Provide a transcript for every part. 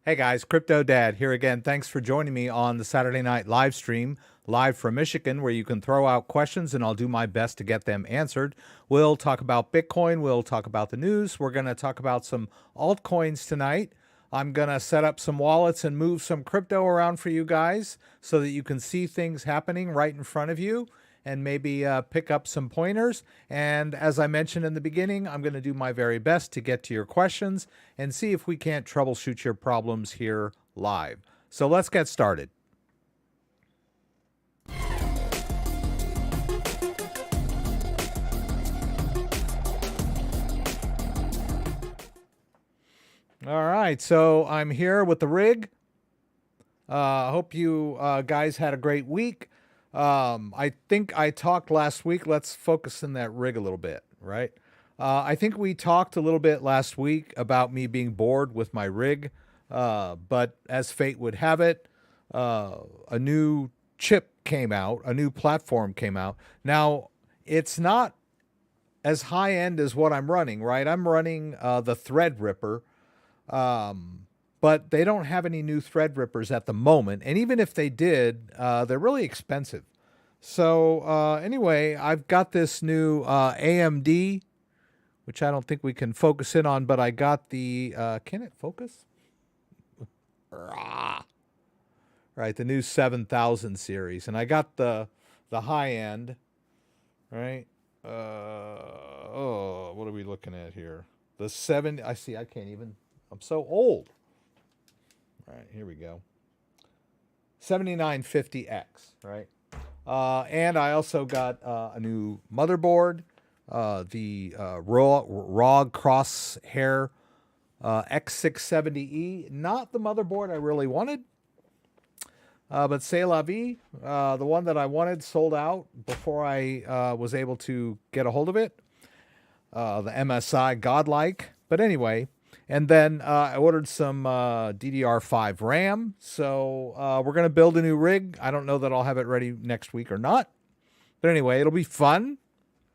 Hey guys, CryptoDad here again. Thanks for joining me on the Saturday night live stream, live from Michigan, where you can throw out questions and I'll do my best to get them answered. We'll talk about Bitcoin. We'll talk about the news. We're going to talk about some altcoins tonight. I'm going to set up some wallets and move some crypto around for you guys so that you can see things happening right in front of you and maybe pick up some pointers. And as I mentioned in the beginning, I'm going to do my very best to get to your questions and see if we can't troubleshoot your problems here live. So let's get started. All right, so I'm here with the rig. I hope you guys had a great week. I think I talked last week. Let's focus in that rig a little bit, right? I think we talked a little bit last week about me being bored with my rig, but as fate would have it, a new chip came out, a new platform came out. Now, it's not as high-end as what I'm running, right? I'm running the Threadripper, but they don't have any new Threadrippers at the moment. And even if they did, they're really expensive. So anyway, I've got this new AMD, which I don't think we can focus in on, but I got the, can it focus? Right, the new 7000 series. And I got the high end, right? What are we looking at here? The 7, I can't even, I'm so old. All right, here we go. 7950X, right? And I also got a new motherboard, the ROG Crosshair X670E. Not the motherboard I really wanted, but c'est la vie. The one that I wanted sold out before I was able to get a hold of it. The MSI Godlike. But anyway, and then I ordered some DDR5 RAM. So we're going to build a new rig. I don't know that I'll have it ready next week or not. But anyway, it'll be fun.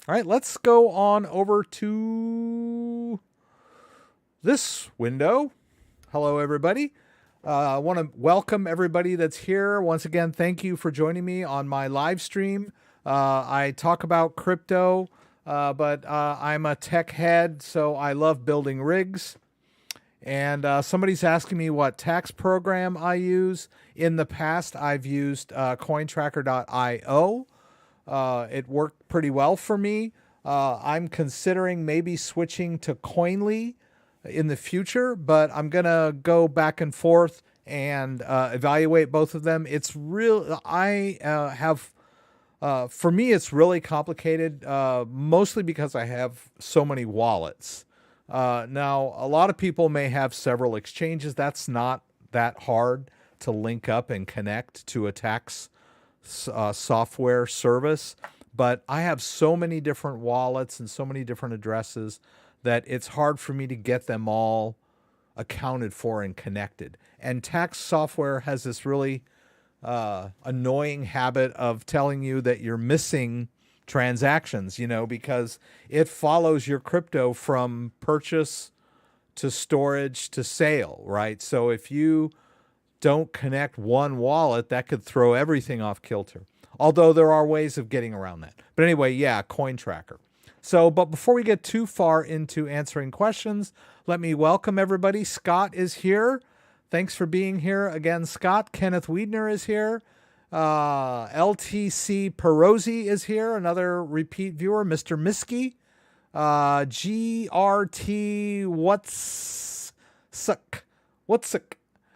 All right, let's go on over to this window. Hello, everybody. I want to welcome everybody that's here. Once again, thank you for joining me on my live stream. I talk about crypto, but I'm a tech head, so I love building rigs. And somebody's asking me what tax program I use. In the past, I've used cointracker.io. It worked pretty well for me. I'm considering maybe switching to Coinly in the future, but I'm going to go back and forth and evaluate both of them. It's real. For me, it's really complicated, mostly because I have so many wallets. Now, a lot of people may have several exchanges. That's not that hard to link up and connect to a tax software service. But I have so many different wallets and so many different addresses that it's hard for me to get them all accounted for and connected. And tax software has this really annoying habit of telling you that you're missing transactions, because it follows your crypto from purchase to storage to sale, right? So if you don't connect one wallet, that could throw everything off kilter. Although there are ways of getting around that. But anyway, yeah, CoinTracker. So, but before we get too far into answering questions, let me welcome everybody. Scott is here. Thanks for being here again, Scott. Kenneth Wiedner is here. LTC Perosi is here, another repeat viewer. Mr. Miski, GRT What's Suck?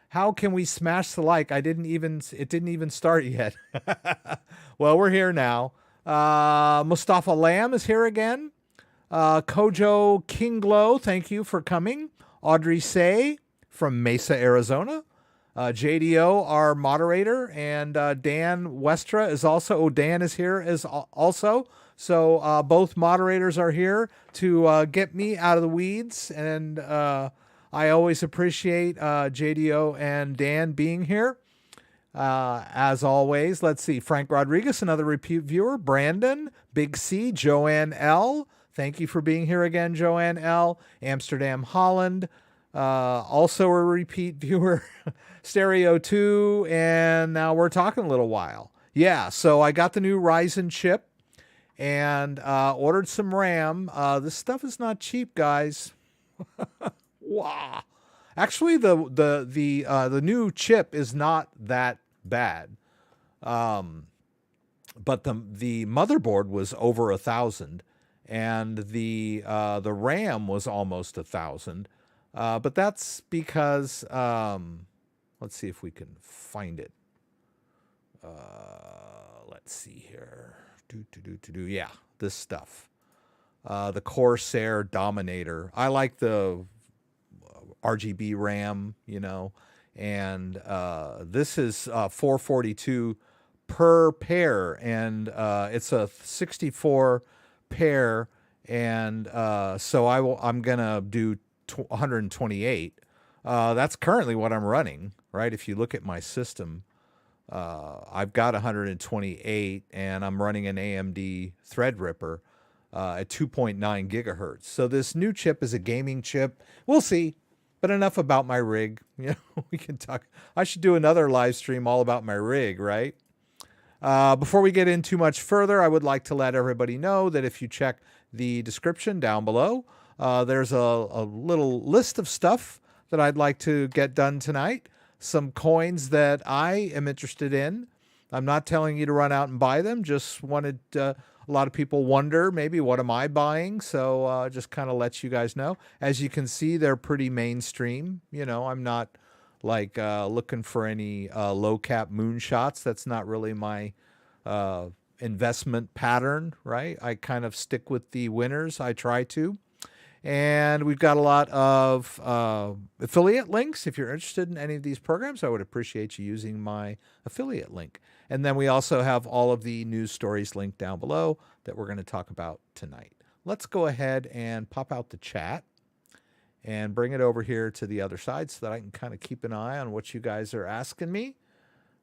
How can we smash the like? It didn't even start yet. Well, we're here now. Mustafa Lamb is here again. Kojo Kinglow, thank you for coming. Audrey Say from Mesa, Arizona. JDO, our moderator, and Dan Westra is also. Dan is here also. So both moderators are here to get me out of the weeds, and I always appreciate JDO and Dan being here. As always, let's see. Frank Rodriguez, another repeat viewer. Brandon, Big C, Joanne L. Thank you for being here again, Joanne L. Amsterdam, Holland. Also a repeat viewer, Stereo 2, and now we're talking a little while. Yeah, so I got the new Ryzen chip and ordered some RAM. This stuff is not cheap, guys. Wow. Actually, the new chip is not that bad. But the motherboard was over 1,000, and the RAM was almost 1,000. But that's because let's see if we can find it. Let's see here. Yeah, this stuff. The Corsair Dominator. I like the RGB RAM, you know, and this is 442 per pair, and it's a 64 pair, and so I'm gonna do 128. That's currently what I'm running, right? If you look at my system, I've got 128, and I'm running an AMD Threadripper at 2.9 gigahertz. So this new chip is a gaming chip. We'll see. But enough about my rig. You know, we can talk. I should do another live stream all about my rig, right? Before we get in too much further, I would like to let everybody know that if you check the description down below, there's a little list of stuff that I'd like to get done tonight. Some coins that I am interested in. I'm not telling you to run out and buy them. Just wanted a lot of people wonder, maybe, what am I buying? So just kind of let you guys know. As you can see, they're pretty mainstream. You know, I'm not like looking for any low cap moonshots. That's not really my investment pattern, right? I kind of stick with the winners. I try to. And we've got a lot of affiliate links. If you're interested in any of these programs, I would appreciate you using my affiliate link. And then we also have all of the news stories linked down below that we're going to talk about tonight. Let's go ahead and pop out the chat and bring it over here to the other side so that I can kind of keep an eye on what you guys are asking me.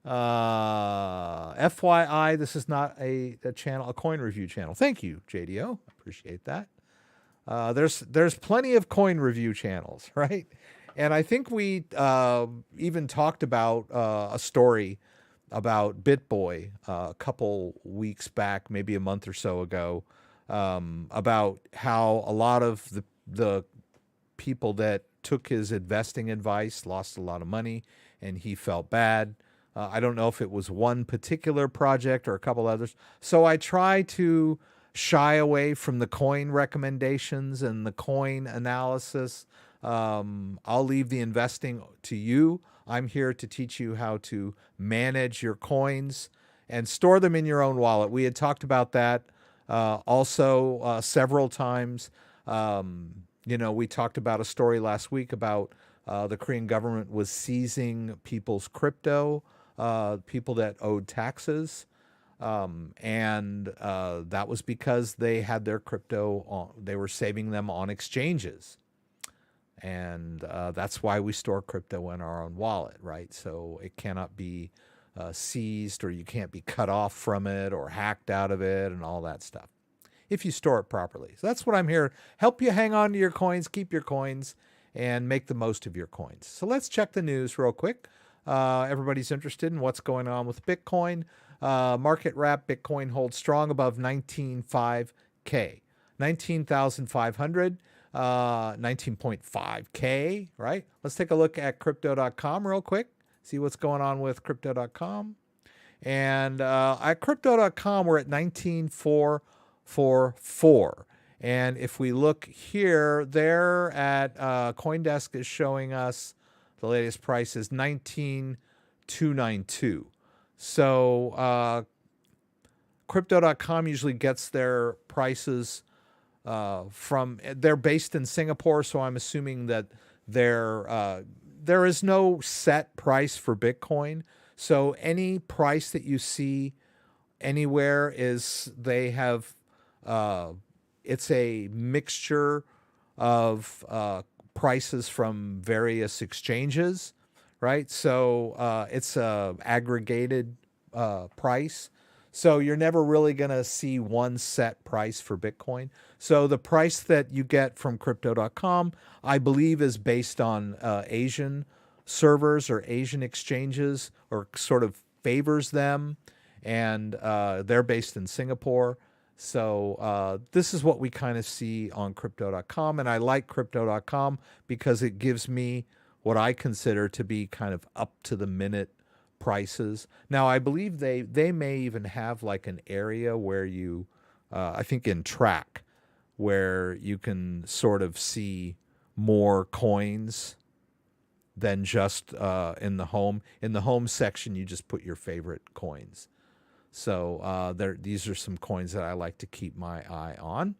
FYI, this is not a channel, a coin review channel. Thank you, JDO. Appreciate that. There's plenty of coin review channels, right? And I think we even talked about a story about BitBoy a couple weeks back, maybe a month or so ago, about how a lot of the people that took his investing advice lost a lot of money, and he felt bad. I don't know if it was one particular project or a couple others. So I try to shy away from the coin recommendations and the coin analysis. I'll leave the investing to you. I'm here to teach you how to manage your coins and store them in your own wallet. We had talked about that also several times. You know, we talked about a story last week about the Korean government was seizing people's crypto, people that owed taxes. And that was because they had their crypto they were saving them on exchanges. And that's why we store crypto in our own wallet, right? So it cannot be seized, or you can't be cut off from it or hacked out of it and all that stuff if you store it properly. So that's what I'm here. Help you hang on to your coins, keep your coins, and make the most of your coins. So let's check the news real quick. Everybody's interested in what's going on with Bitcoin. Market wrap, Bitcoin holds strong above 19.5K, 19,500, 19.5K, right? Let's take a look at crypto.com real quick, see what's going on with crypto.com. And at crypto.com, we're at 19,444. And if we look here, there at CoinDesk is showing us the latest price is 19,292. So crypto.com usually gets their prices they're based in Singapore, so I'm assuming that there is no set price for Bitcoin. So any price that you see anywhere they have, it's a mixture of prices from various exchanges, right? So it's a aggregated price. So you're never really going to see one set price for Bitcoin. So the price that you get from crypto.com, I believe, is based on Asian servers or Asian exchanges, or sort of favors them. And they're based in Singapore. So this is what we kind of see on crypto.com. And I like crypto.com because it gives me what I consider to be kind of up to the minute prices. Now, I believe they may even have like an area where you, I think in track, where you can sort of see more coins than just in the home. In the home section, you just put your favorite coins. So these are some coins that I like to keep my eye on.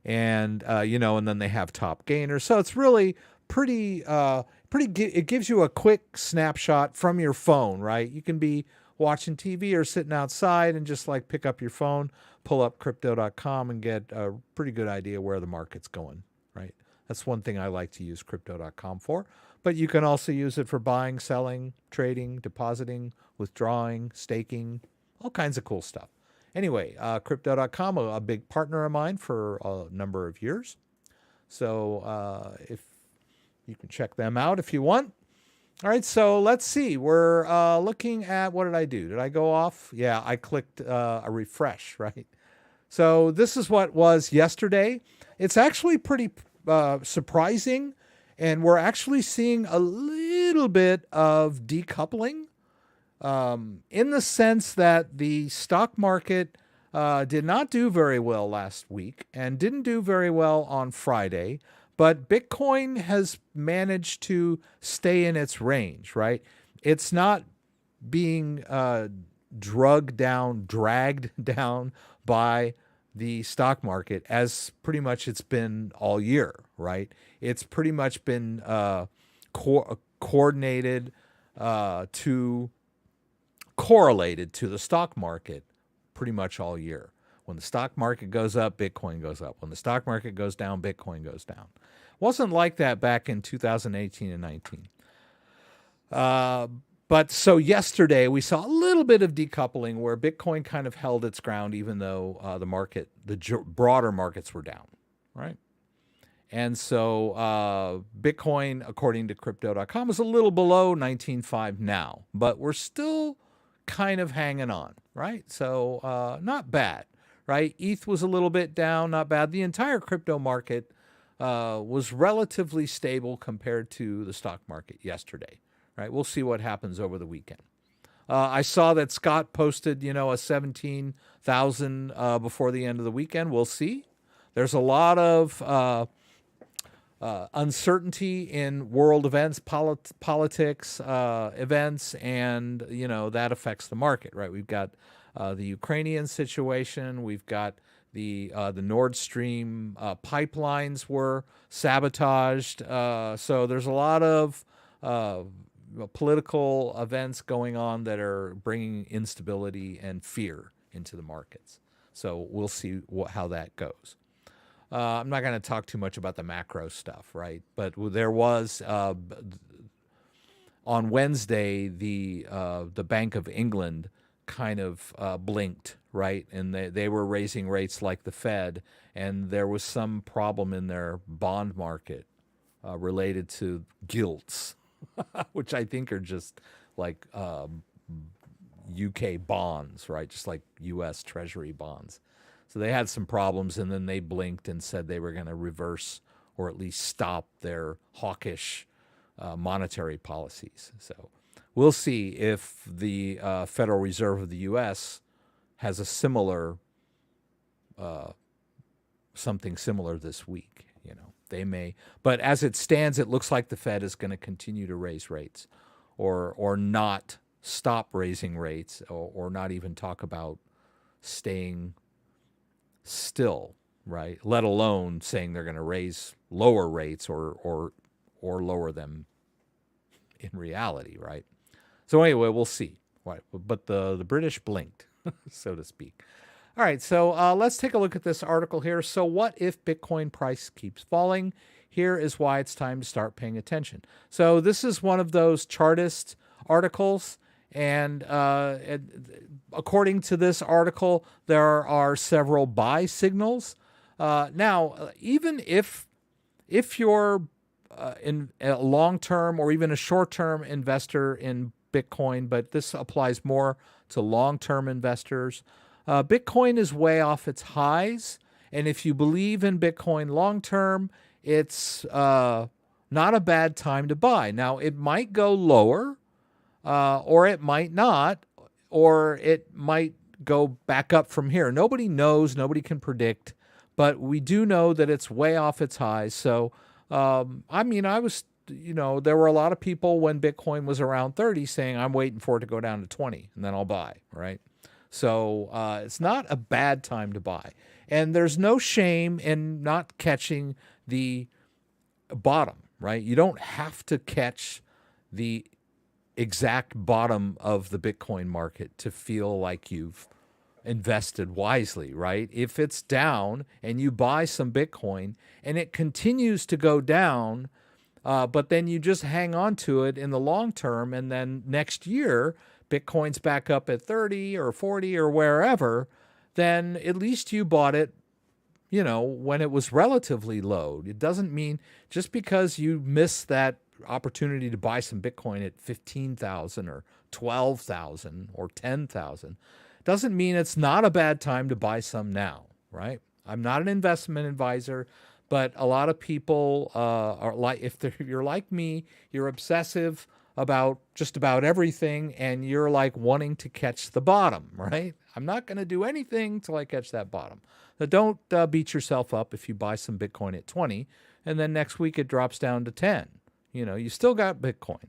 And, and then they have top gainers. So it's really pretty, it gives you a quick snapshot from your phone, right? You can be watching TV or sitting outside and just like pick up your phone, pull up crypto.com and get a pretty good idea where the market's going, right? That's one thing I like to use crypto.com for. But you can also use it for buying, selling, trading, depositing, withdrawing, staking, all kinds of cool stuff. Anyway, crypto.com, a big partner of mine for a number of years. So if you can check them out if you want. All right, so let's see. We're looking at, what did I do? Did I go off? Yeah, I clicked a refresh, right? So this is what was yesterday. It's actually pretty surprising, and we're actually seeing a little bit of decoupling in the sense that the stock market did not do very well last week and didn't do very well on Friday. But Bitcoin has managed to stay in its range, right? It's not being dragged down by the stock market as pretty much it's been all year, right? It's pretty much been correlated to the stock market pretty much all year. When the stock market goes up, Bitcoin goes up. When the stock market goes down, Bitcoin goes down. Wasn't like that back in 2018 and 19. But so yesterday we saw a little bit of decoupling where Bitcoin kind of held its ground, even though the broader markets were down, right? And so Bitcoin, according to crypto.com, is a little below 19.5 now, but we're still kind of hanging on, right? So not bad. Right? ETH was a little bit down, not bad. The entire crypto market was relatively stable compared to the stock market yesterday. Right? We'll see what happens over the weekend. I saw that Scott posted, a 17,000 before the end of the weekend. We'll see. There's a lot of uncertainty in world events, politics, events, and that affects the market. Right? We've got the Ukrainian situation. We've got the Nord Stream pipelines were sabotaged. So there's a lot of political events going on that are bringing instability and fear into the markets. So we'll see how that goes. I'm not going to talk too much about the macro stuff, right? But there was on Wednesday the Bank of England kind of blinked, right? And they were raising rates like the Fed, and there was some problem in their bond market related to gilts, which I think are just like UK bonds, right? Just like US Treasury bonds. So they had some problems, and then they blinked and said they were going to reverse or at least stop their hawkish monetary policies. So we'll see if the Federal Reserve of the U.S. has a similar, something similar this week. They may, but as it stands, it looks like the Fed is going to continue to raise rates, or not stop raising rates, or not even talk about staying still, right? Let alone saying they're going to lower rates or lower them in reality, right? So anyway, we'll see. Right. But the British blinked, so to speak. All right, so let's take a look at this article here. So what if Bitcoin price keeps falling? Here is why it's time to start paying attention. So this is one of those Chartist articles, And according to this article, there are several buy signals. Now, even if you're in a long-term or even a short-term investor in Bitcoin, but this applies more to long-term investors, Bitcoin is way off its highs. And if you believe in Bitcoin long-term, it's not a bad time to buy. Now, it might go lower, or it might not, or it might go back up from here. Nobody knows. Nobody can predict. But we do know that it's way off its highs. So, I mean, I was, there were a lot of people when Bitcoin was around 30 saying, I'm waiting for it to go down to 20 and then I'll buy, right? So it's not a bad time to buy. And there's no shame in not catching the bottom, right? You don't have to catch the exact bottom of the Bitcoin market to feel like you've invested wisely, right? If it's down and you buy some Bitcoin and it continues to go down, but then you just hang on to it in the long term, and then next year Bitcoin's back up at 30 or 40 or wherever, then at least you bought it, when it was relatively low. It doesn't mean just because you miss that opportunity to buy some Bitcoin at 15,000 or 12,000 or 10,000 doesn't mean it's not a bad time to buy some now, right? I'm not an investment advisor, but a lot of people are like, if you're like me, you're obsessive about just about everything, and you're like wanting to catch the bottom, right? I'm not going to do anything till I catch that bottom. So don't beat yourself up if you buy some Bitcoin at 20, and then next week it drops down to 10. You still got Bitcoin.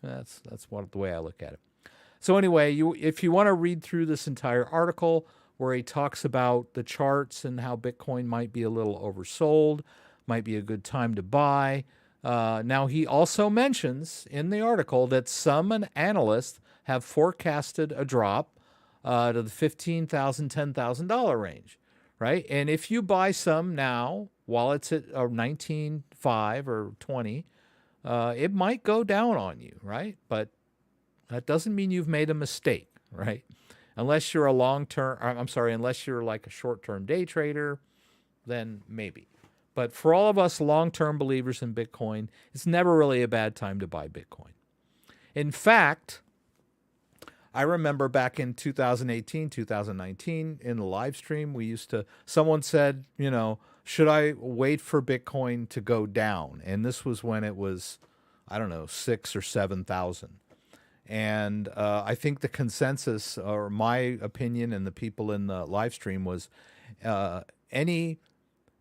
That's the way I look at it. So anyway, if you want to read through this entire article where he talks about the charts and how Bitcoin might be a little oversold, might be a good time to buy. Now, he also mentions in the article that some analysts have forecasted a drop to the $15,000, $10,000 range, right? And if you buy some now while it's at 19.5 or 20, it might go down on you, right? But that doesn't mean you've made a mistake, right? Unless you're unless you're like a short-term day trader, then maybe. But for all of us long-term believers in Bitcoin, it's never really a bad time to buy Bitcoin. In fact, I remember back in 2018, 2019, in the live stream, someone said, should I wait for Bitcoin to go down? And this was when it was, 6,000 or 7,000. And I think the consensus, or my opinion and the people in the live stream, was any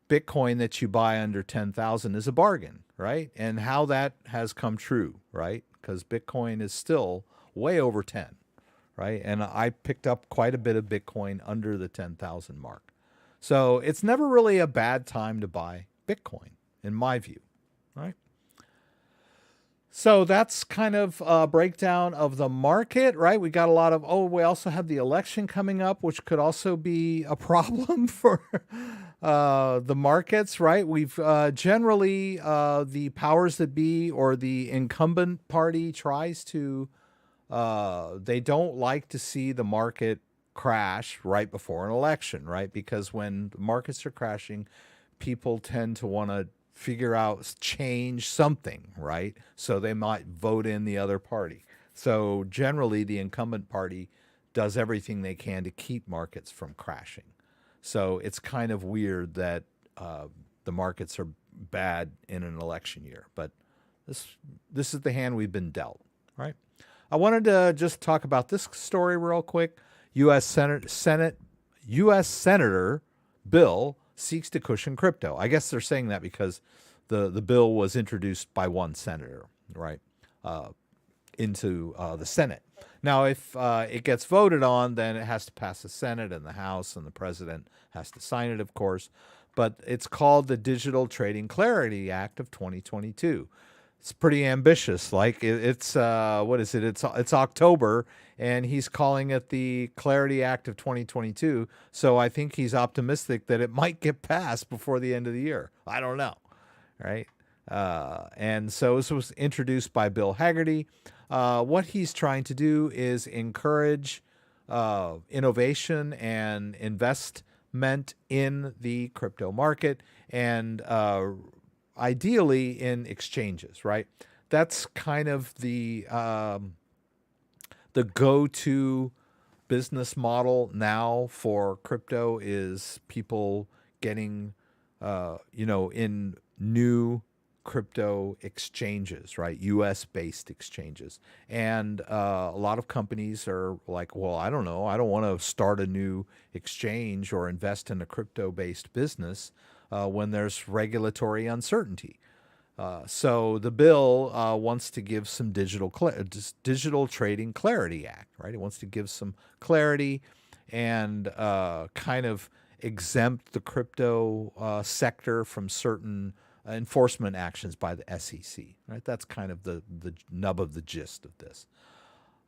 Bitcoin that you buy under 10,000 is a bargain, right? And how that has come true, right? Because Bitcoin is still way over 10, right? And I picked up quite a bit of Bitcoin under the 10,000 mark. So it's never really a bad time to buy Bitcoin, in my view, right? So that's kind of a breakdown of the market, right? We got a lot of, we also have the election coming up, which could also be a problem for the markets, right? We've generally, the powers that be or the incumbent party tries to, they don't like to see the market crash right before an election, right? Because when the markets are crashing, people tend to want to change something, right? So they might vote in the other party. So generally the incumbent party does everything they can to keep markets from crashing. So it's kind of weird that the markets are bad in an election year, but this is the hand we've been dealt, right? I wanted to just talk about this story real quick. U.S. Senator bill seeks to cushion crypto. I guess they're saying that because the bill was introduced by one senator, right, into the Senate. Now, if it gets voted on, then it has to pass the Senate and the House, and the president has to sign it, of course. But it's called the Digital Trading Clarity Act of 2022. It's pretty ambitious. Like it's what is it? It's October, and he's calling it the Clarity Act of 2022. So I think he's optimistic that it might get passed before the end of the year. I don't know, right? And so this was introduced by Bill Hagerty. What he's trying to do is encourage innovation and investment in the crypto market, and ideally in exchanges, right? That's kind of the go-to business model now for crypto, is people getting, in new crypto exchanges, right? US-based exchanges. And a lot of companies are like, well, I don't know. I don't want to start a new exchange or invest in a crypto-based business when there's regulatory uncertainty. So the bill wants to give some Digital Trading Clarity Act, right? It wants to give some clarity and kind of exempt the crypto sector from certain enforcement actions by the SEC, right? That's kind of the nub of the gist of this.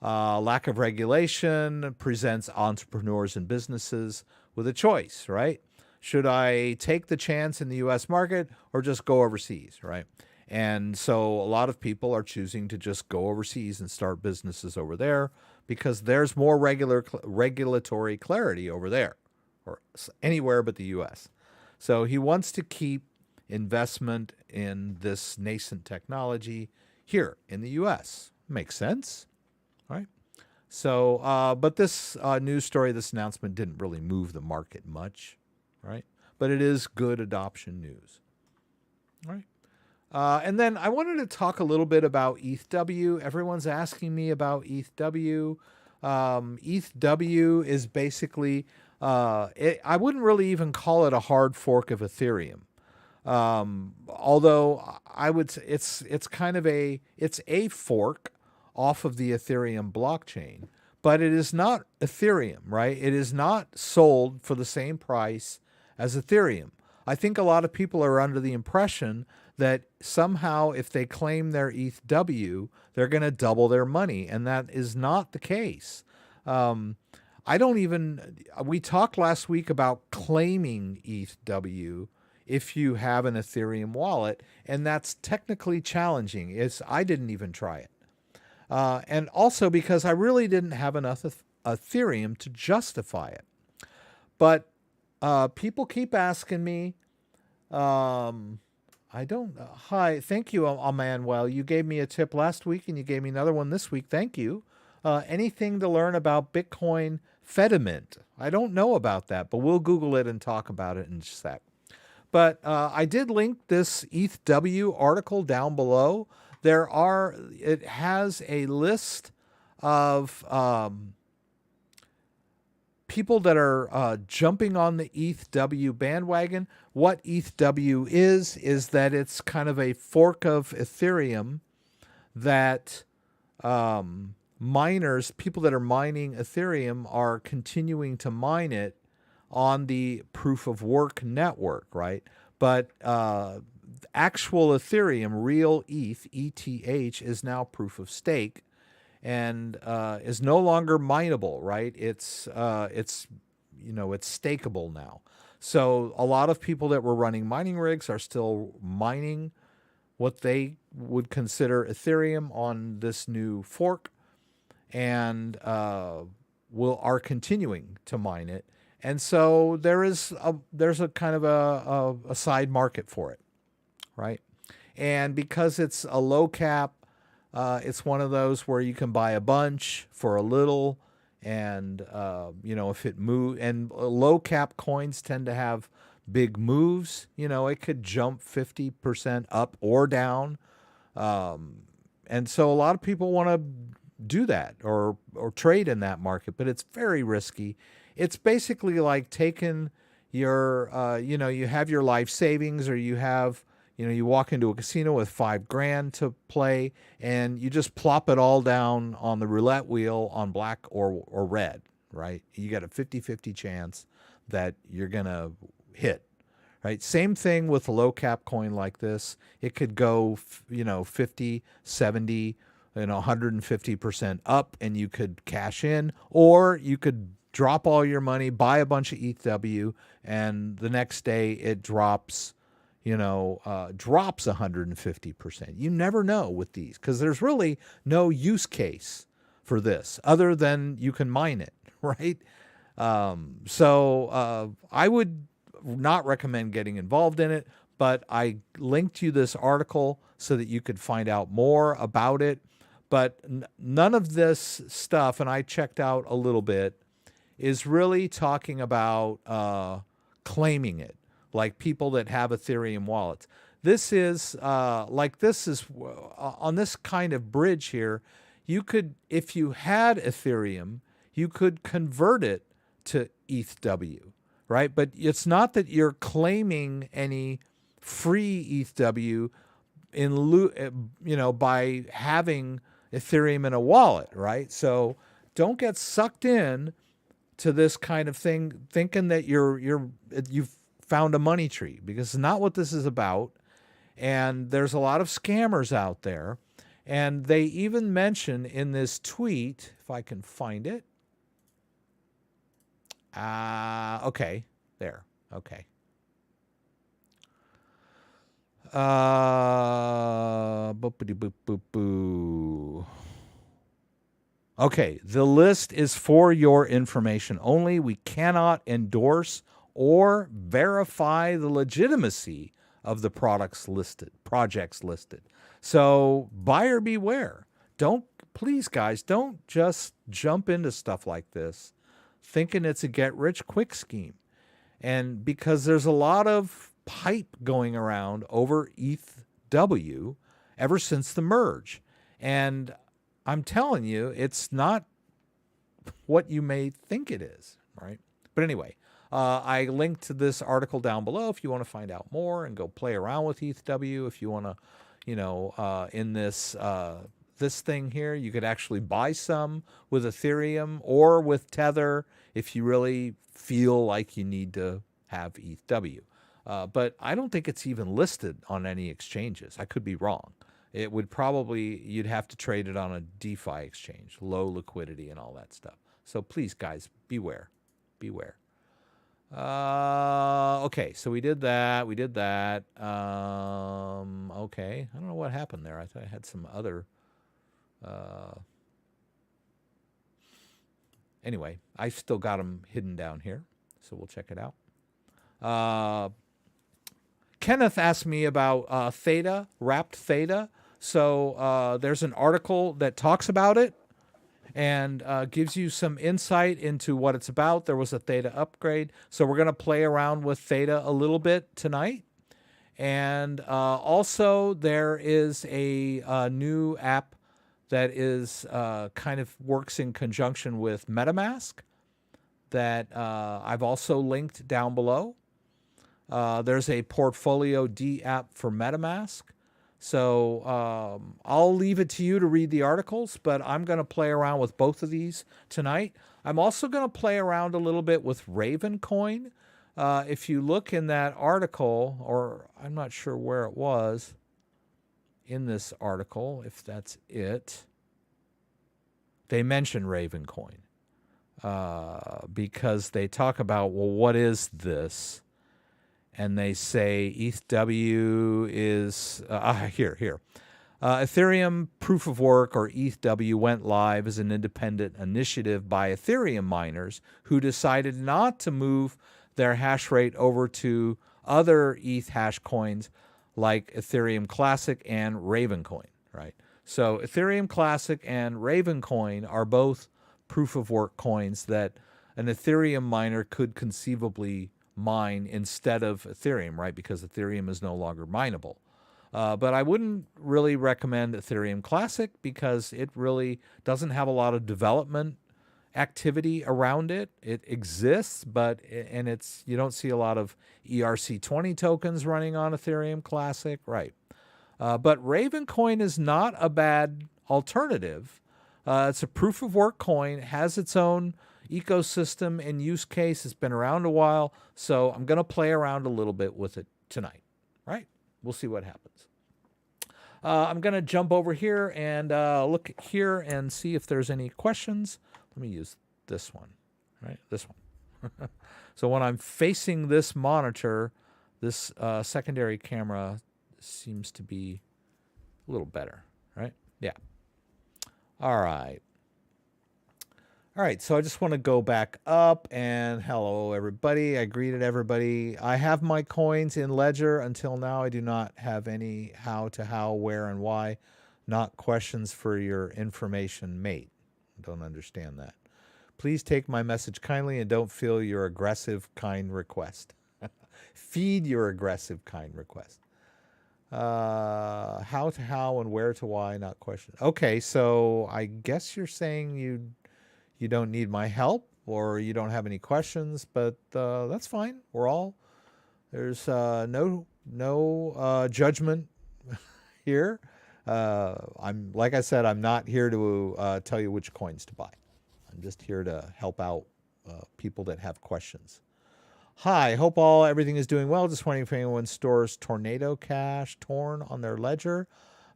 Lack of regulation presents entrepreneurs and businesses with a choice, right? Should I take the chance in the U.S. market or just go overseas, right? And so a lot of people are choosing to just go overseas and start businesses over there because there's more regulatory clarity over there, or anywhere but the U.S. So he wants to keep investment in this nascent technology here in the U.S. Makes sense, right? So, but this news story, this announcement didn't really move the market much, right? But it is good adoption news, right? And then I wanted to talk a little bit about ETHW. Everyone's asking me about ETHW. ETHW is basically, I wouldn't really even call it a hard fork of Ethereum. Although I would say it's kind of it's a fork off of the Ethereum blockchain, but it is not Ethereum, right? It is not sold for the same price as Ethereum. I think a lot of people are under the impression that somehow if they claim their ETHW, they're going to double their money, and that is not the case. We talked last week about claiming ETHW if you have an Ethereum wallet, and that's technically challenging. I didn't even try it. And also because I really didn't have enough Ethereum to justify it. But people keep asking me, hi, thank you, Emmanuel. You gave me a tip last week and you gave me another one this week. Thank you. Anything to learn about Bitcoin Fediment? I don't know about that, but we'll Google it and talk about it in a sec. But I did link this ETHW article down below. It has a list of people that are jumping on the ETHW bandwagon. What ETHW is that it's kind of a fork of Ethereum that miners, people that are mining Ethereum, are continuing to mine it on the proof of work network, right? But actual Ethereum, real ETH, is now proof of stake, and is no longer mineable, right? It's stakeable now. So a lot of people that were running mining rigs are still mining what they would consider Ethereum on this new fork, and are continuing to mine it. And so there's a kind of a side market for it, right? And because it's a low cap, it's one of those where you can buy a bunch for a little, and if it moves, and low cap coins tend to have big moves. It could jump 50% up or down, and so a lot of people want to do that or trade in that market, but it's very risky. It's basically like taking your, you have your life savings, or you have, you walk into a casino with $5,000 to play, and you just plop it all down on the roulette wheel on black or red, right? You got a 50-50 chance that you're going to hit, right? Same thing with a low cap coin like this. It could go, 50, 70, 150% up, and you could cash in, or you could drop all your money, buy a bunch of ETHW, and the next day it drops, drops 150%. You never know with these because there's really no use case for this other than you can mine it, right? So I would not recommend getting involved in it, but I linked you this article so that you could find out more about it. But none of this stuff, and I checked out a little bit, is really talking about claiming it, like people that have Ethereum wallets. This is on this kind of bridge here, you could, if you had Ethereum, you could convert it to ETHW, right? But it's not that you're claiming any free ETHW in lieu, by having Ethereum in a wallet, right? So don't get sucked in to this kind of thing, thinking that you've found a money tree, because it's not what this is about. And there's a lot of scammers out there. And they even mention in this tweet, if I can find it. Okay, there. Okay. Okay, the list is for your information only. We cannot endorse or verify the legitimacy of the projects listed. So buyer beware. Please guys, don't just jump into stuff like this thinking it's a get-rich-quick scheme. And because there's a lot of hype going around over ETHW ever since the merge. And I'm telling you, it's not what you may think it is, right? But anyway, I linked to this article down below if you want to find out more and go play around with ETHW. If you want to, in this thing here, you could actually buy some with Ethereum or with Tether if you really feel like you need to have ETHW. But I don't think it's even listed on any exchanges. I could be wrong. It would probably, you'd have to trade it on a DeFi exchange, low liquidity and all that stuff. So please, guys, beware. Beware. Okay, so we did that. Okay, I don't know what happened there. I thought I had some other... Anyway, I still got them hidden down here, so we'll check it out. Kenneth asked me about Theta, wrapped Theta. So there's an article that talks about it and gives you some insight into what it's about. There was a Theta upgrade. So we're going to play around with Theta a little bit tonight. And also there is a new app that is kind of works in conjunction with Metamask that I've also linked down below. There's a Portfolio D app for Metamask. So I'll leave it to you to read the articles, but I'm going to play around with both of these tonight. I'm also going to play around a little bit with Ravencoin. If you look in that article, or I'm not sure where it was in this article, if that's it, they mention Ravencoin because they talk about, well, what is this? And they say ETHW is, here. Ethereum Proof of Work, or ETHW, went live as an independent initiative by Ethereum miners who decided not to move their hash rate over to other ETH hash coins like Ethereum Classic and Ravencoin, right? So Ethereum Classic and Ravencoin are both proof of work coins that an Ethereum miner could conceivably mine instead of Ethereum, right? Because Ethereum is no longer mineable. But I wouldn't really recommend Ethereum Classic because it really doesn't have a lot of development activity around it. It exists, but you don't see a lot of ERC20 tokens running on Ethereum Classic, right? But Ravencoin is not a bad alternative. It's a proof of work coin, has its own ecosystem and use case. It's been around a while, so I'm going to play around a little bit with it tonight, right? We'll see what happens. I'm going to jump over here and look here and see if there's any questions. Let me use this one, right? This one. So when I'm facing this monitor, This secondary camera seems to be a little better, right? Yeah. All right. All right, so I just want to go back up and hello, everybody. I greeted everybody. I have my coins in Ledger. Until now, I do not have any how, where, and why. Not questions for your information, mate. Don't understand that. Please take my message kindly and don't feel your aggressive, kind request. Feed your aggressive, kind request. How to how and where to why, not question. Okay, so I guess you're saying you don't need my help or you don't have any questions, but that's fine. There's no judgment here. Like I said, I'm not here to tell you which coins to buy. I'm just here to help out people that have questions. Hi, hope everything is doing well. Just wondering if anyone stores Tornado Cash, Torn on their ledger.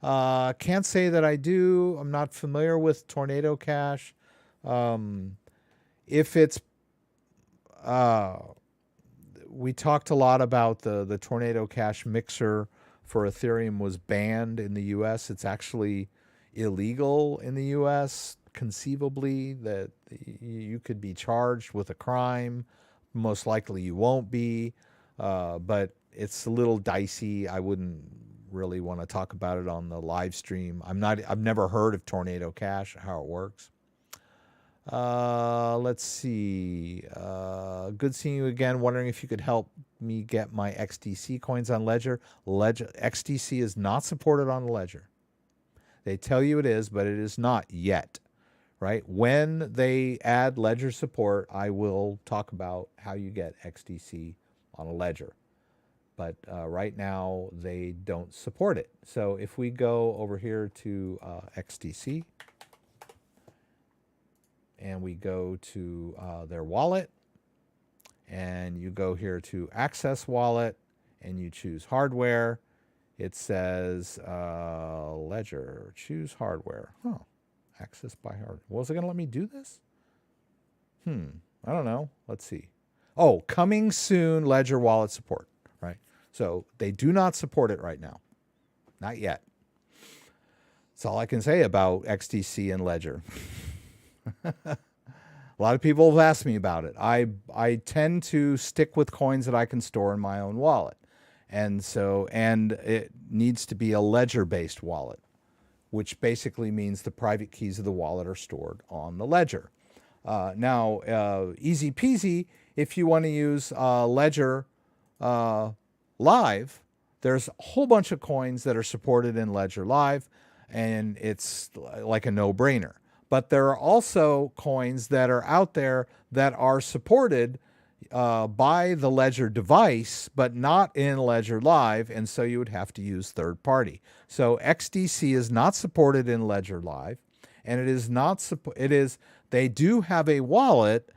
Can't say that I do. I'm not familiar with Tornado Cash. If it's, we talked a lot about the Tornado Cash mixer for Ethereum was banned in the US. It's actually illegal in the US, conceivably, that you could be charged with a crime. Most likely you won't be, but it's a little dicey. I wouldn't really want to talk about it on the live stream. I've never heard of Tornado Cash, how it works. Let's see. Good seeing you again. Wondering if you could help me get my XDC coins on Ledger. XDC is not supported on the Ledger. They tell you it is, but it is not yet. Right? When they add Ledger support, I will talk about how you get XDC on a Ledger. But right now, they don't support it. So if we go over here to XDC, and we go to their wallet, and you go here to Access Wallet, and you choose Hardware, it says Ledger, choose Hardware. Huh. Access by hardware. Was it going to let me do this? I don't know. Let's see. Oh, coming soon, Ledger wallet support, right? So they do not support it right now. Not yet. That's all I can say about XDC and Ledger. A lot of people have asked me about it. I tend to stick with coins that I can store in my own wallet. And it needs to be a Ledger-based wallet, which basically means the private keys of the wallet are stored on the Ledger. Now, easy peasy, if you want to use Ledger Live, there's a whole bunch of coins that are supported in Ledger Live, and it's like a no-brainer. But there are also coins that are out there that are supported by the Ledger device, but not in Ledger Live, and so you would have to use third party. So XDC is not supported in Ledger Live, and it is not. They do have a wallet,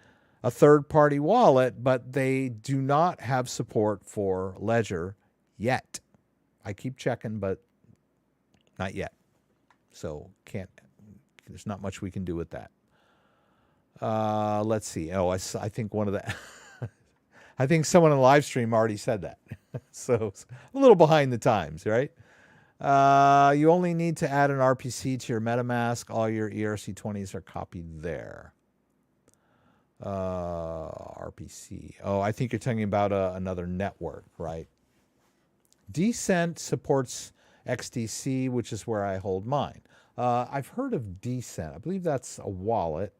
a third party wallet, but they do not have support for Ledger yet. I keep checking, but not yet. So there's not much we can do with that. Let's see. Oh, I think one of the. I think someone in the live stream already said that. So a little behind the times, right? You only need to add an RPC to your Metamask. All your ERC20s are copied there. RPC. Oh, I think you're talking about another network, right? Decent supports XDC, which is where I hold mine. I've heard of Decent. I believe that's a wallet.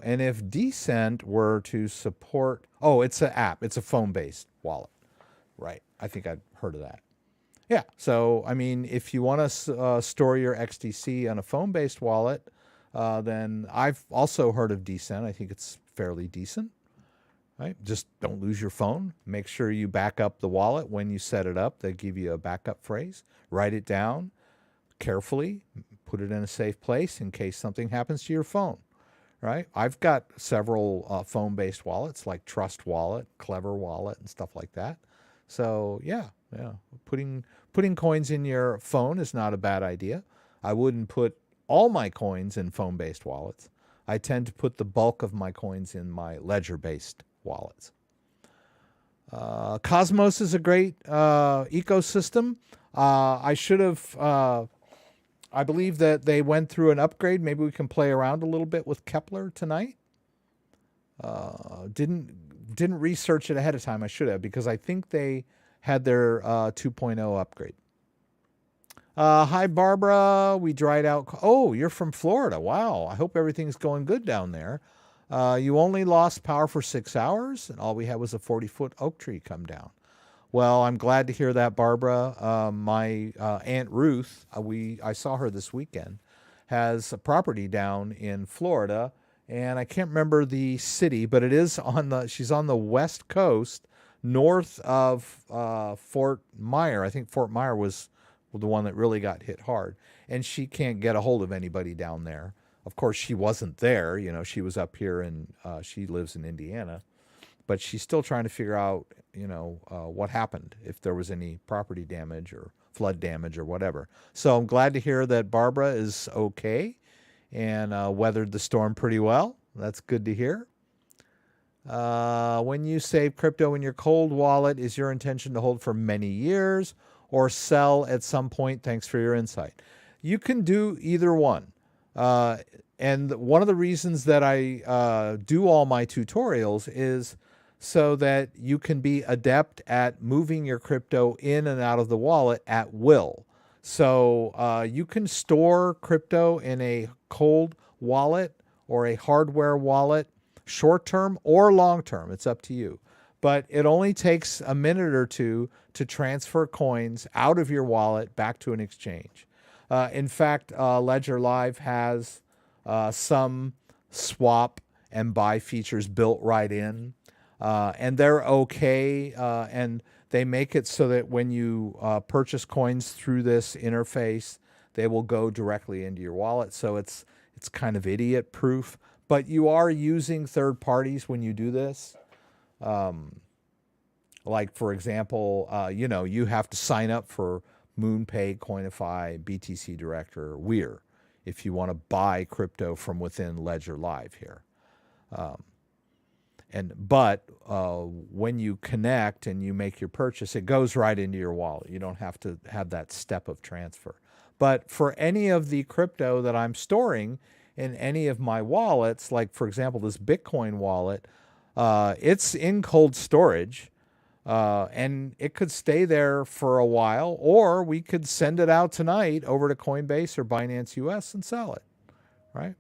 And if Decent were to support, it's an app. It's a phone-based wallet, right? I think I've heard of that. Yeah. So, I mean, if you want to store your XDC on a phone-based wallet, then I've also heard of Decent. I think it's fairly decent, right? Just don't lose your phone. Make sure you back up the wallet when you set it up. They give you a backup phrase. Write it down carefully. Put it in a safe place in case something happens to your phone, right? I've got several phone-based wallets like Trust Wallet, Clever Wallet, and stuff like that. So yeah, putting coins in your phone is not a bad idea. I wouldn't put all my coins in phone-based wallets, I tend to put the bulk of my coins in my ledger-based wallets. Cosmos is a great ecosystem. I should have, I believe that they went through an upgrade. Maybe we can play around a little bit with Kepler tonight. Didn't research it ahead of time. I should have, because I think they had their 2.0 upgrade. Hi, Barbara. We dried out. Oh, you're from Florida. Wow. I hope everything's going good down there. You only lost power for 6 hours, and all we had was a 40-foot oak tree come down. Well, I'm glad to hear that, Barbara. My Aunt Ruth, I saw her this weekend, has a property down in Florida, and I can't remember the city, but it is she's on the west coast, north of Fort Myer. I think Fort Myer was the one that really got hit hard, and she can't get a hold of anybody down there. Of course, she wasn't there. You know, she was up here, and she lives in Indiana, but she's still trying to figure out, what happened, if there was any property damage or flood damage or whatever. So I'm glad to hear that Barbara is okay and weathered the storm pretty well. That's good to hear. When you save crypto in your cold wallet, is your intention to hold for many years or sell at some point? Thanks for your insight. You can do either one. And one of the reasons that I do all my tutorials is so that you can be adept at moving your crypto in and out of the wallet at will. So you can store crypto in a cold wallet or a hardware wallet, short-term or long-term. It's up to you. But it only takes a minute or two to transfer coins out of your wallet back to an exchange. In fact, Ledger Live has some swap and buy features built right in. And they're okay, and they make it so that when you purchase coins through this interface, they will go directly into your wallet. So it's kind of idiot-proof. But you are using third parties when you do this. Like, for example, you have to sign up for MoonPay, Coinify, BTC Direct, or Weir if you want to buy crypto from within Ledger Live here. But when you connect and you make your purchase, it goes right into your wallet. You don't have to have that step of transfer. But for any of the crypto that I'm storing in any of my wallets, like, for example, this Bitcoin wallet, it's in cold storage, and it could stay there for a while, or we could send it out tonight over to Coinbase or Binance US and sell it, right?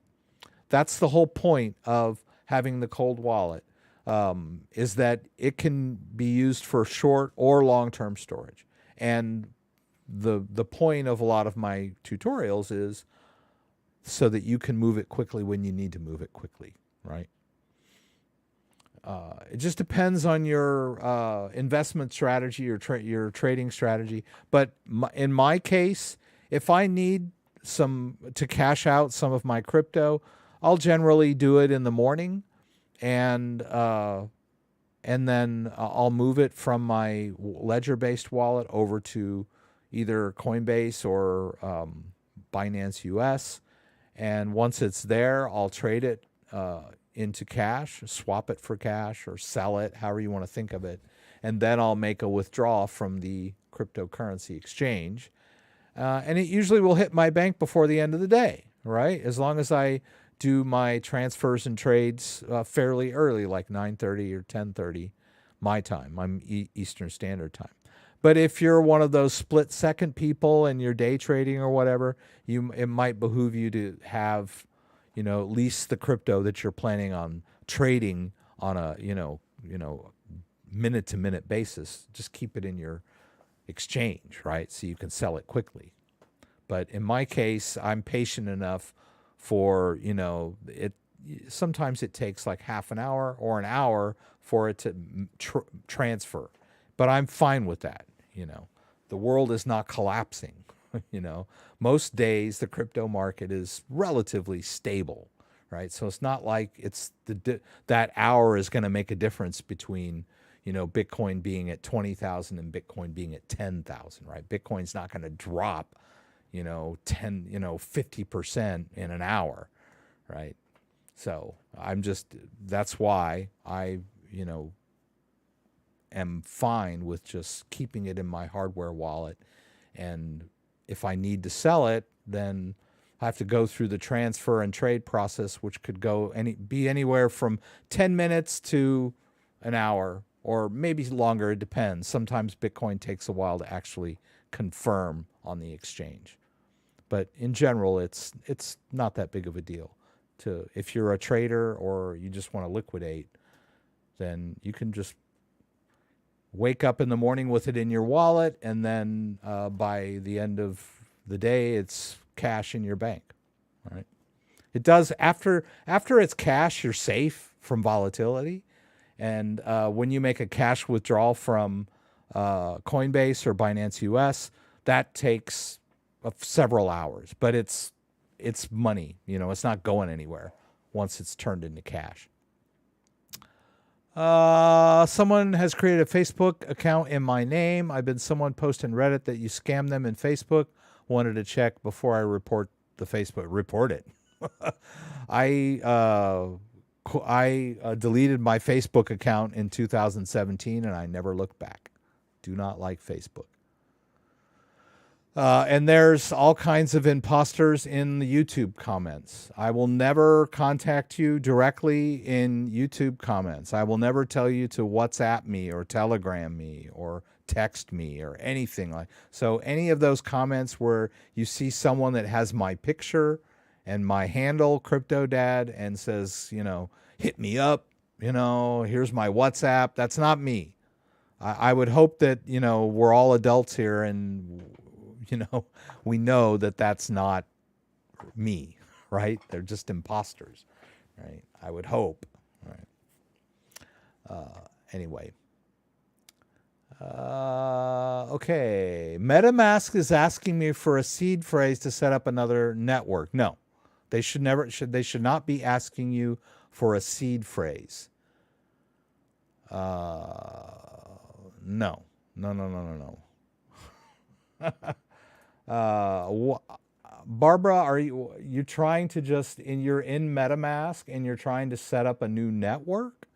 That's the whole point of having the cold wallet. Is that it can be used for short or long-term storage. And the point of a lot of my tutorials is so that you can move it quickly when you need to move it quickly, right? It just depends on your investment strategy or your trading strategy. But in my case, if I need to cash out some of my crypto, I'll generally do it in the morning. And then I'll move it from my ledger-based wallet over to either Coinbase or Binance US. And once it's there, I'll trade it into cash, swap it for cash, or sell it, however you want to think of it. And then I'll make a withdrawal from the cryptocurrency exchange. And it usually will hit my bank before the end of the day, right? As long as I do my transfers and trades fairly early, like 9:30 or 10:30 my time. I'm Eastern Standard Time. But if you're one of those split-second people and you're day trading or whatever, it might behoove you to have, at least the crypto that you're planning on trading on a, minute-to-minute basis. Just keep it in your exchange, right? So you can sell it quickly. But in my case, I'm patient enough for, sometimes it takes like half an hour or an hour for it to transfer. But I'm fine with that, The world is not collapsing, Most days the crypto market is relatively stable, right? So it's not like that hour is going to make a difference between, Bitcoin being at 20,000 and Bitcoin being at 10,000, right? Bitcoin's not going to drop 50% in an hour, right? So that's why I, am fine with just keeping it in my hardware wallet. And if I need to sell it, then I have to go through the transfer and trade process, which could be anywhere from 10 minutes to an hour, or maybe longer. It depends. Sometimes Bitcoin takes a while to actually confirm on the exchange. But in general, it's not that big of a deal. If you're a trader or you just want to liquidate, then you can just wake up in the morning with it in your wallet, and then by the end of the day, it's cash in your bank. All right. It does after it's cash, you're safe from volatility. And when you make a cash withdrawal from Coinbase or Binance US, that takes several hours, but it's money. It's not going anywhere once it's turned into cash. Someone has created a Facebook account in my name. I've been someone posting Reddit that you scam them in Facebook. Wanted to check before I report the Facebook. Report it. I deleted my Facebook account in 2017 and I never looked back. Do not like Facebook. And there's all kinds of imposters in the YouTube comments. I will never contact you directly in YouTube comments. I will never tell you to WhatsApp me or Telegram me or text me or anything like. So any of those comments where you see someone that has my picture and my handle, CryptoDad, and says, hit me up, here's my WhatsApp. That's not me. I would hope that, we're all adults here and we know that that's not me, right? They're just imposters, right? I would hope, right? Anyway. Okay. Metamask is asking me for a seed phrase to set up another network. No, they should not be asking you for a seed phrase. No. Barbara, are you trying to you're in MetaMask and you're trying to set up a new network?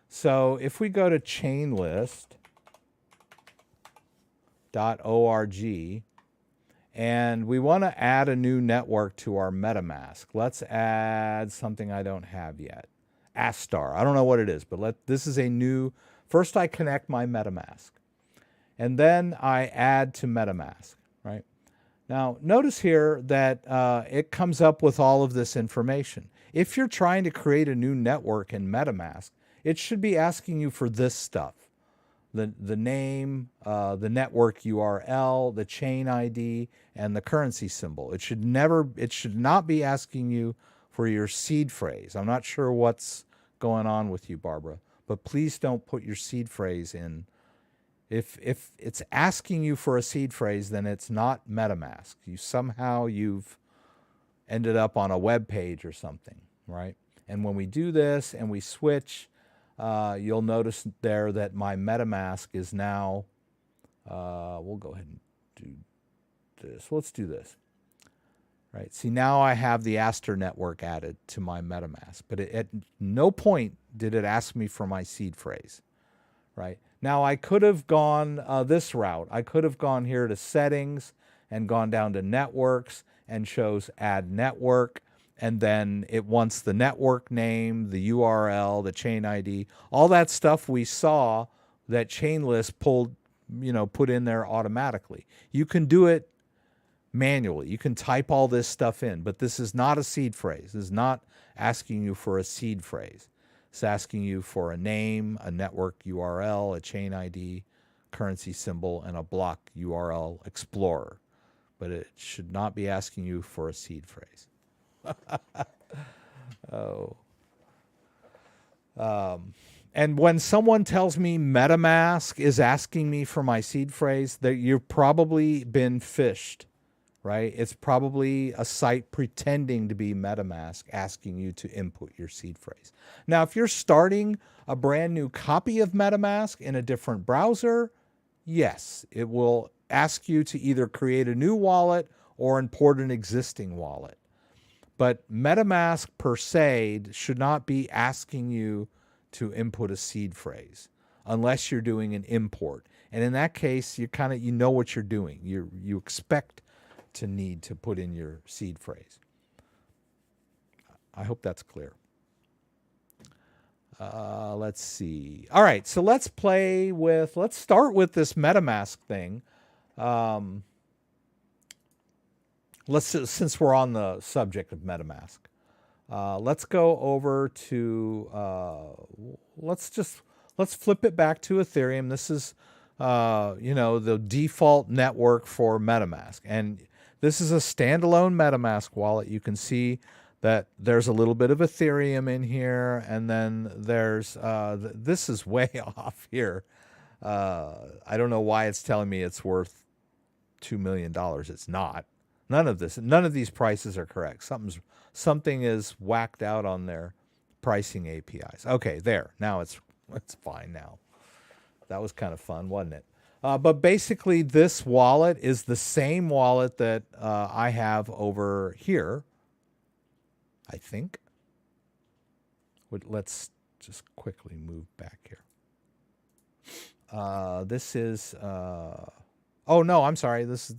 So if we go to chainlist.org and we want to add a new network to our MetaMask, let's add something I don't have yet. Astar. I don't know what it is, but this is a new. First I connect my MetaMask and then I add to MetaMask, right? Now, notice here that it comes up with all of this information. If you're trying to create a new network in MetaMask, it should be asking you for this stuff. The name, the network URL, the chain ID, and the currency symbol. It should not be asking you for your seed phrase. I'm not sure what's going on with you, Barbara, but please don't put your seed phrase in. If it's asking you for a seed phrase, then it's not MetaMask. You've ended up on a web page or something, right? And when we do this and we switch, you'll notice there that my MetaMask is now, we'll go ahead and do this. Let's do this. Right. See, now I have the Astar network added to my MetaMask, but at no point did it ask me for my seed phrase, right? Now, I could have gone this route. I could have gone here to settings and gone down to networks and chose add network. And then it wants the network name, the URL, the chain ID, all that stuff we saw that Chainlist put in there automatically. You can do it manually. You can type all this stuff in, but this is not a seed phrase. This is not asking you for a seed phrase. It's asking you for a name, a network URL, a chain ID, currency symbol, and a block URL explorer. But it should not be asking you for a seed phrase. Oh. And when someone tells me MetaMask is asking me for my seed phrase, that you've probably been phished, right? It's probably a site pretending to be MetaMask asking you to input your seed phrase. Now, if you're starting a brand new copy of MetaMask in a different browser, yes, it will ask you to either create a new wallet or import an existing wallet. But MetaMask per se should not be asking you to input a seed phrase unless you're doing an import. And in that case, you know what you're doing. You expect to need to put in your seed phrase. I hope that's clear. Let's see. All right, so let's start with this MetaMask thing. Since we're on the subject of MetaMask, let's go over to, let's flip it back to Ethereum. This is, the default network for MetaMask. And this is a standalone MetaMask wallet. You can see that there's a little bit of Ethereum in here. And then there's, this is way off here. I don't know why it's telling me it's worth $2 million. It's not. None of these prices are correct. Something is whacked out on their pricing APIs. Okay, there. Now it's fine now. That was kind of fun, wasn't it? But basically, this wallet is the same wallet that I have over here, I think. Let's just quickly move back here. This is... oh no, I'm sorry. This.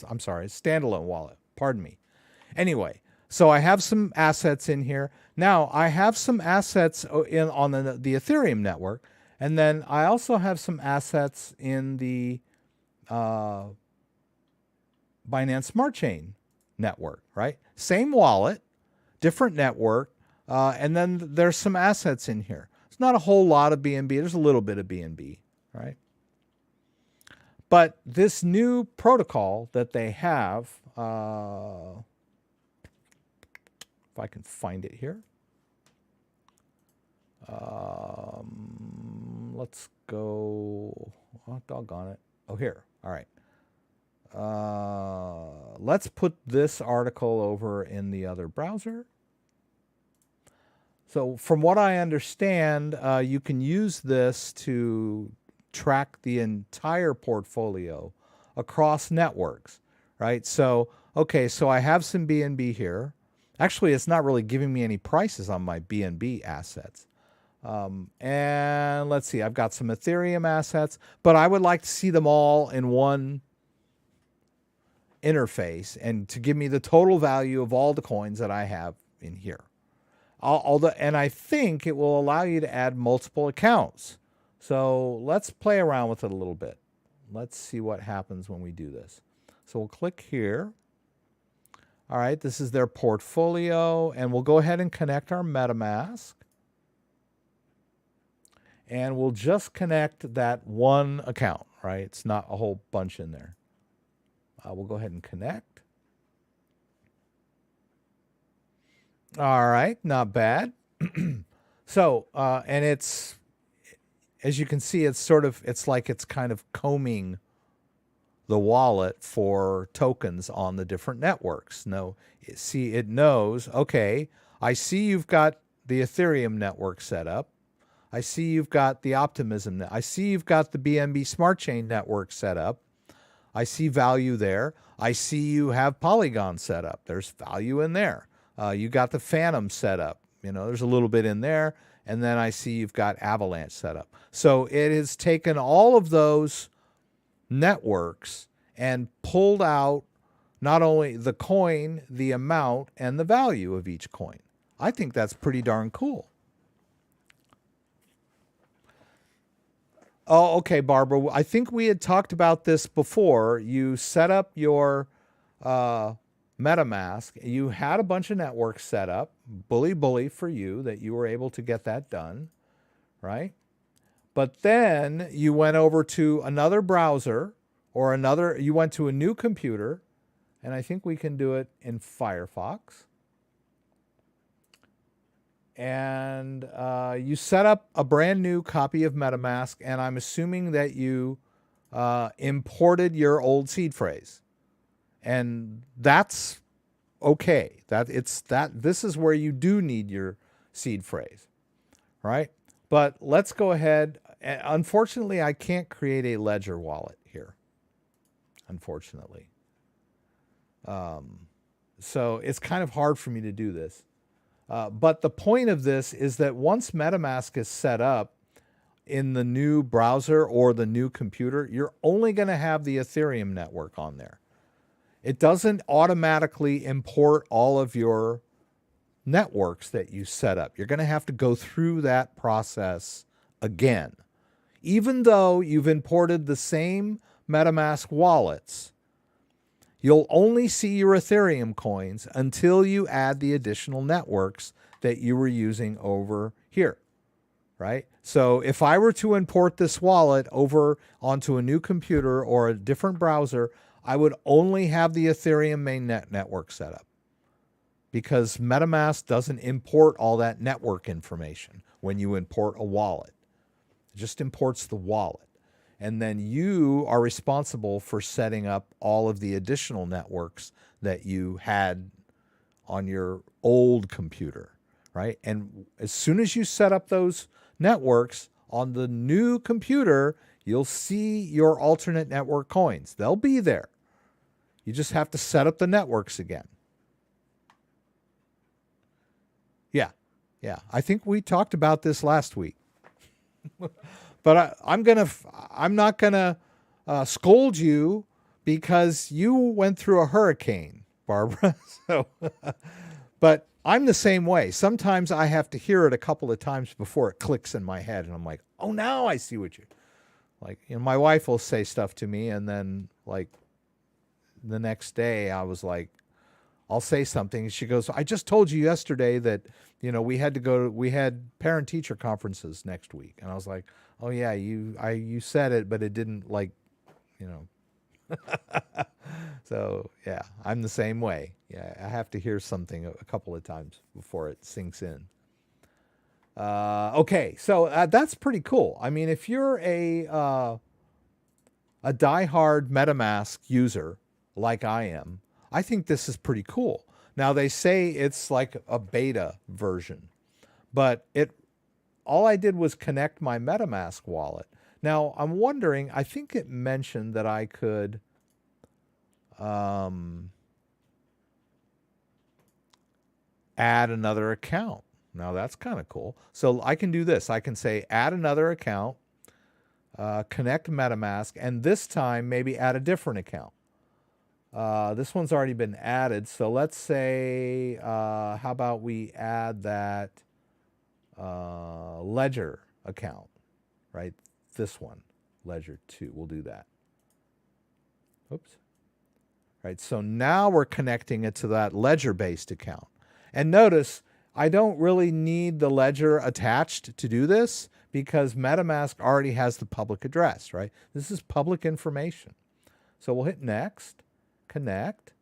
I'm sorry. Standalone wallet. Pardon me. Anyway, so I have some assets in here. Now I have some assets on the Ethereum network, and then I also have some assets in the Binance Smart Chain network. Right? Same wallet, different network, and then there's some assets in here. It's not a whole lot of BNB. There's a little bit of BNB. Right? But this new protocol that they have, if I can find it here. Let's go, oh, doggone it. Oh, here. All right. Let's put this article over in the other browser. So from what I understand, you can use this to track the entire portfolio across networks, right? So, okay, so I have some BNB here. Actually, it's not really giving me any prices on my BNB assets. And let's see, I've got some Ethereum assets, but I would like to see them all in one interface and to give me the total value of all the coins that I have in here. And I think it will allow you to add multiple accounts. So let's play around with it a little bit. Let's see what happens when we do this. So we'll click here. All right, this is their portfolio, and we'll go ahead and connect our MetaMask. And we'll just connect that one account, right? It's not a whole bunch in there. We'll go ahead and connect. All right, not bad. So, and it's... as you can see, it's like it's kind of combing the wallet for tokens on the different networks. See, it knows, okay, I see you've got the Ethereum network set up. I see you've got the Optimism. I see you've got the BNB Smart Chain network set up. I see value there. I see you have Polygon set up. There's value in there. You got the Phantom set up. There's a little bit in there. And then I see you've got Avalanche set up. So it has taken all of those networks and pulled out not only the coin, the amount, and the value of each coin. I think that's pretty darn cool. Oh, okay, Barbara. I think we had talked about this before. You set up your MetaMask. You had a bunch of networks set up. Bully for you that you were able to get that done, right? But then you went over to another browser or you went to a new computer, and I think we can do it in Firefox. And you set up a brand new copy of MetaMask, and I'm assuming that you imported your old seed phrase. And that's okay. This is where you do need your seed phrase, right? But let's go ahead. Unfortunately, I can't create a Ledger wallet here. Unfortunately. So it's kind of hard for me to do this. But the point of this is that once MetaMask is set up in the new browser or the new computer, you're only going to have the Ethereum network on there. It doesn't automatically import all of your networks that you set up. You're going to have to go through that process again. Even though you've imported the same MetaMask wallets, you'll only see your Ethereum coins until you add the additional networks that you were using over here, right? So if I were to import this wallet over onto a new computer or a different browser, I would only have the Ethereum mainnet network set up, because MetaMask doesn't import all that network information when you import a wallet. It just imports the wallet. And then you are responsible for setting up all of the additional networks that you had on your old computer, right? And as soon as you set up those networks on the new computer, you'll see your alternate network coins. They'll be there. You just have to set up the networks again. Yeah. I think we talked about this last week. But I'm not gonna scold you because you went through a hurricane, Barbara. So, but I'm the same way. Sometimes I have to hear it a couple of times before it clicks in my head, and I'm like, oh, now I see what you like. You know, my wife will say stuff to me, and then like the next day, I was like, I'll say something, and she goes, I just told you yesterday that, you know, we had parent-teacher conferences next week. And I was like, oh yeah, you said it, but it didn't, like, you know. So yeah, I'm the same way. Yeah, I have to hear something a couple of times before it sinks in. Okay, so that's pretty cool. I mean, if you're a diehard MetaMask user like I am, I think this is pretty cool. Now, they say it's like a beta version, but all I did was connect my MetaMask wallet. Now, I'm wondering, I think it mentioned that I could add another account. Now, that's kind of cool. So I can do this. I can say add another account, connect MetaMask, and this time maybe add a different account. This one's already been added, so let's say, how about we add that Ledger account, right? This one, Ledger 2, we'll do that. Oops. Right, so now we're connecting it to that Ledger-based account. And notice, I don't really need the Ledger attached to do this because MetaMask already has the public address, right? This is public information. So we'll hit next. Connect,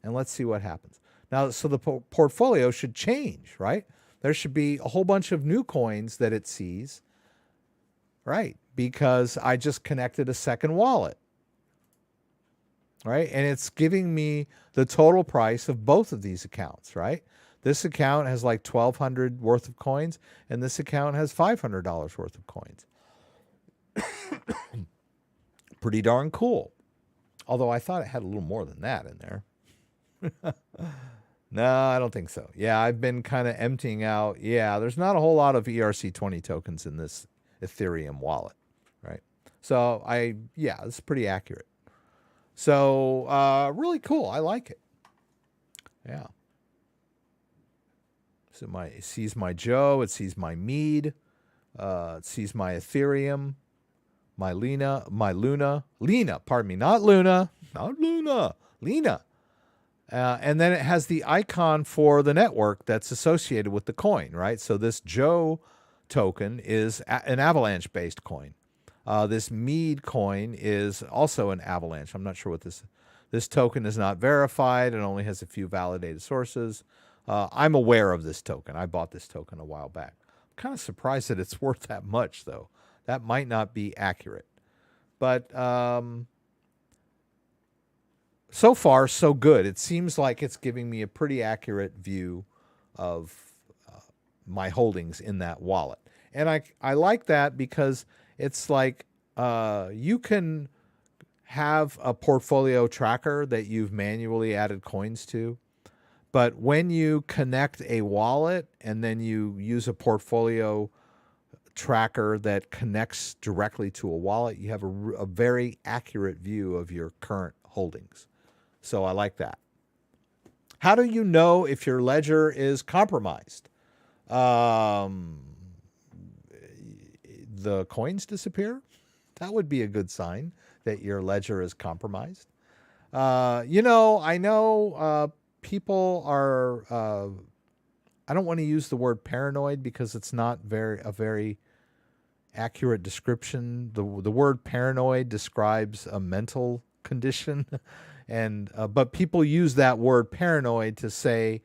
and let's see what happens. Now, so the portfolio should change, right? There should be a whole bunch of new coins that it sees, right? Because I just connected a second wallet, right? And it's giving me the total price of both of these accounts, right? This account has like $1,200 worth of coins, and this account has $500 worth of coins. Pretty darn cool. Although I thought it had a little more than that in there. No, I don't think so. Yeah, I've been kind of emptying out. Yeah, there's not a whole lot of ERC20 tokens in this Ethereum wallet, right? So yeah, it's pretty accurate. So really cool. I like it. Yeah. So it sees my Joe. It sees my Mead. It sees my Ethereum. My Lena, pardon me, not Luna, Lena. And then it has the icon for the network that's associated with the coin, right? So this Joe token is an Avalanche-based coin. This Mead coin is also an Avalanche. I'm not sure what this token is not verified. It only has a few validated sources. I'm aware of this token. I bought this token a while back. I'm kind of surprised that it's worth that much, though. That might not be accurate. But so far, so good. It seems like it's giving me a pretty accurate view of my holdings in that wallet. And I like that because it's like you can have a portfolio tracker that you've manually added coins to. But when you connect a wallet and then you use a portfolio tracker that connects directly to a wallet, you have a very accurate view of your current holdings. So I like that. How do you know if your ledger is compromised? The coins disappear. That would be a good sign that your ledger is compromised. I know people are, I don't want to use the word paranoid because it's not a very accurate description. The word paranoid describes a mental condition, but people use that word paranoid to say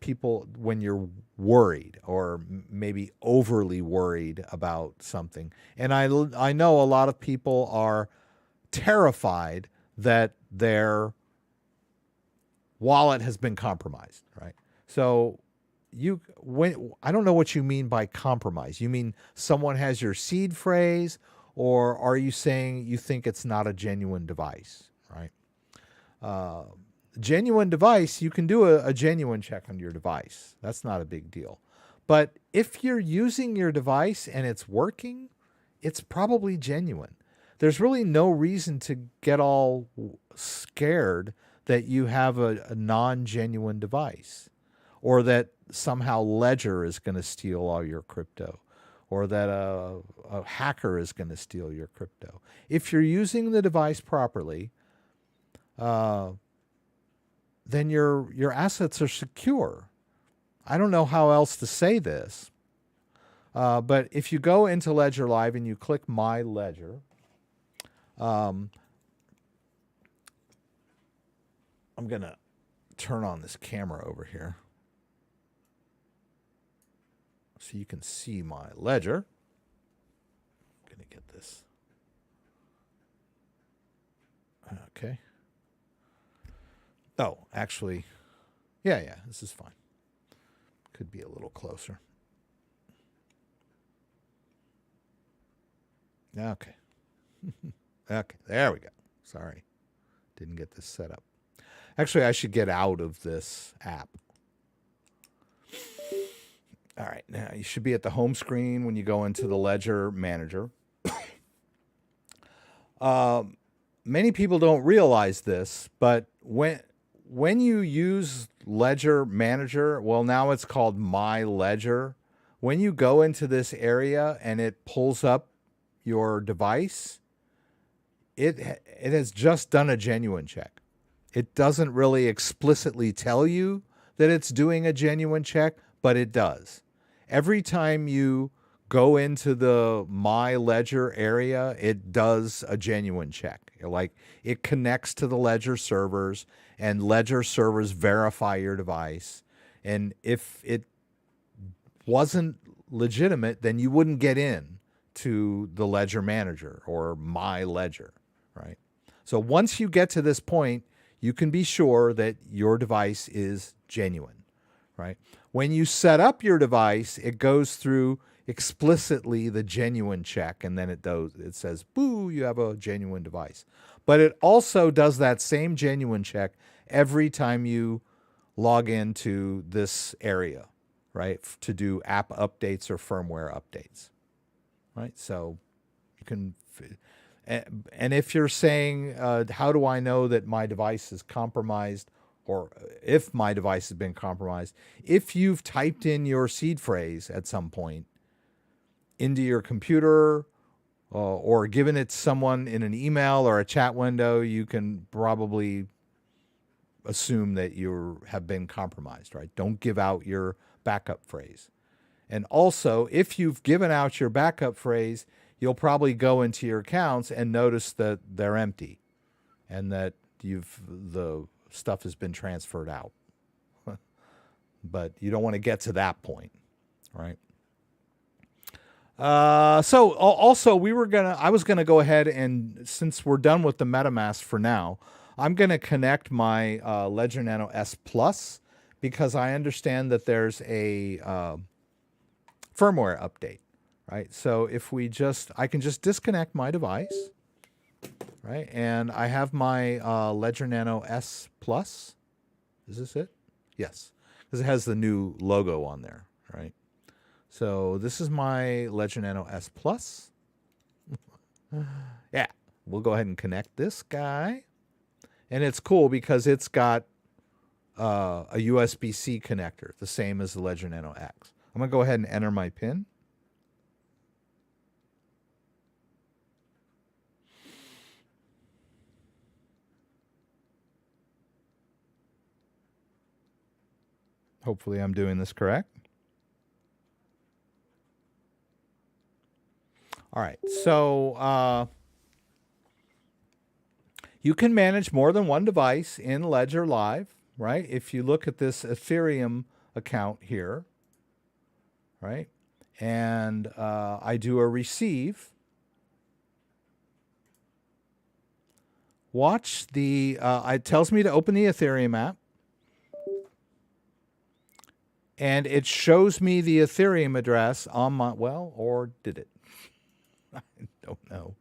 people when you're worried or maybe overly worried about something. And I know a lot of people are terrified that their wallet has been compromised, right? So I don't know what you mean by compromise. You mean someone has your seed phrase, or are you saying you think it's not a genuine device, right? Genuine device, you can do a genuine check on your device. That's not a big deal. But if you're using your device and it's working, it's probably genuine. There's really no reason to get all scared that you have a non-genuine device, or that somehow Ledger is going to steal all your crypto, or that a hacker is going to steal your crypto. If you're using the device properly, then your assets are secure. I don't know how else to say this, but if you go into Ledger Live and you click My Ledger, I'm going to turn on this camera over here so you can see my ledger. I'm going to get this. Okay. Oh, actually, yeah, this is fine. Could be a little closer. Okay. Okay, there we go. Sorry. Didn't get this set up. Actually, I should get out of this app. All right, now you should be at the home screen when you go into the Ledger Manager. Many people don't realize this, but when you use Ledger Manager, well, now it's called My Ledger. When you go into this area and it pulls up your device, it has just done a genuine check. It doesn't really explicitly tell you that it's doing a genuine check, but it does. Every time you go into the My Ledger area, it does a genuine check. Like, it connects to the Ledger servers, and Ledger servers verify your device. And if it wasn't legitimate, then you wouldn't get in to the Ledger Manager or My Ledger, right? So once you get to this point, you can be sure that your device is genuine, right? When you set up your device, it goes through explicitly the genuine check, and then it says, boo, you have a genuine device. But it also does that same genuine check every time you log into this area, right, to do app updates or firmware updates, right? So you can... And if you're saying, how do I know that my device is compromised, or if my device has been compromised? If you've typed in your seed phrase at some point into your computer or given it to someone in an email or a chat window, you can probably assume that you have been compromised, right? Don't give out your backup phrase. And also, if you've given out your backup phrase, you'll probably go into your accounts and notice that they're empty and that the stuff has been transferred out. But you don't want to get to that point, right? So also I was gonna go ahead, and since we're done with the MetaMask for now, I'm gonna connect my Ledger Nano S Plus, because I understand that there's a firmware update. Right, so if I can just disconnect my device, right, and I have my Ledger Nano S Plus. Is this it? Yes, because it has the new logo on there, right? So this is my Ledger Nano S Plus. Yeah, we'll go ahead and connect this guy. And it's cool because it's got a USB-C connector, the same as the Ledger Nano X. I'm going to go ahead and enter my PIN. Hopefully I'm doing this correct. All right, so you can manage more than one device in Ledger Live, right? If you look at this Ethereum account here, right? And I do a receive. Watch the, it tells me to open the Ethereum app. And it shows me the Ethereum address on my, well, or did it? I don't know.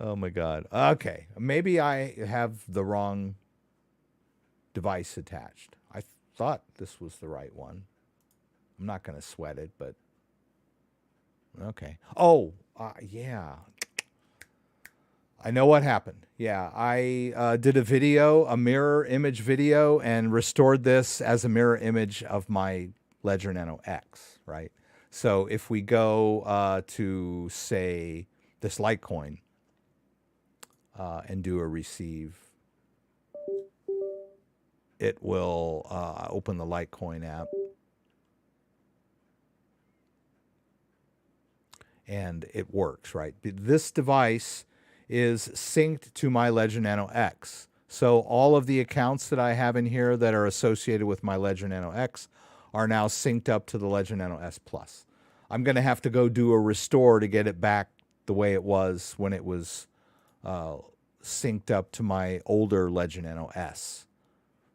Oh my God. Okay. Maybe I have the wrong device attached. I thought this was the right one. I'm not going to sweat it, but okay. Oh, yeah. I know what happened. Yeah, I did a video, a mirror image video, and restored this as a mirror image of my Ledger Nano X, right? So if we go to, say, this Litecoin and do a receive, it will open the Litecoin app. And it works, right? This device is synced to my Ledger Nano X. So all of the accounts that I have in here that are associated with my Ledger Nano X are now synced up to the Ledger Nano S Plus. I'm going to have to go do a restore to get it back the way it was when it was synced up to my older Ledger Nano S.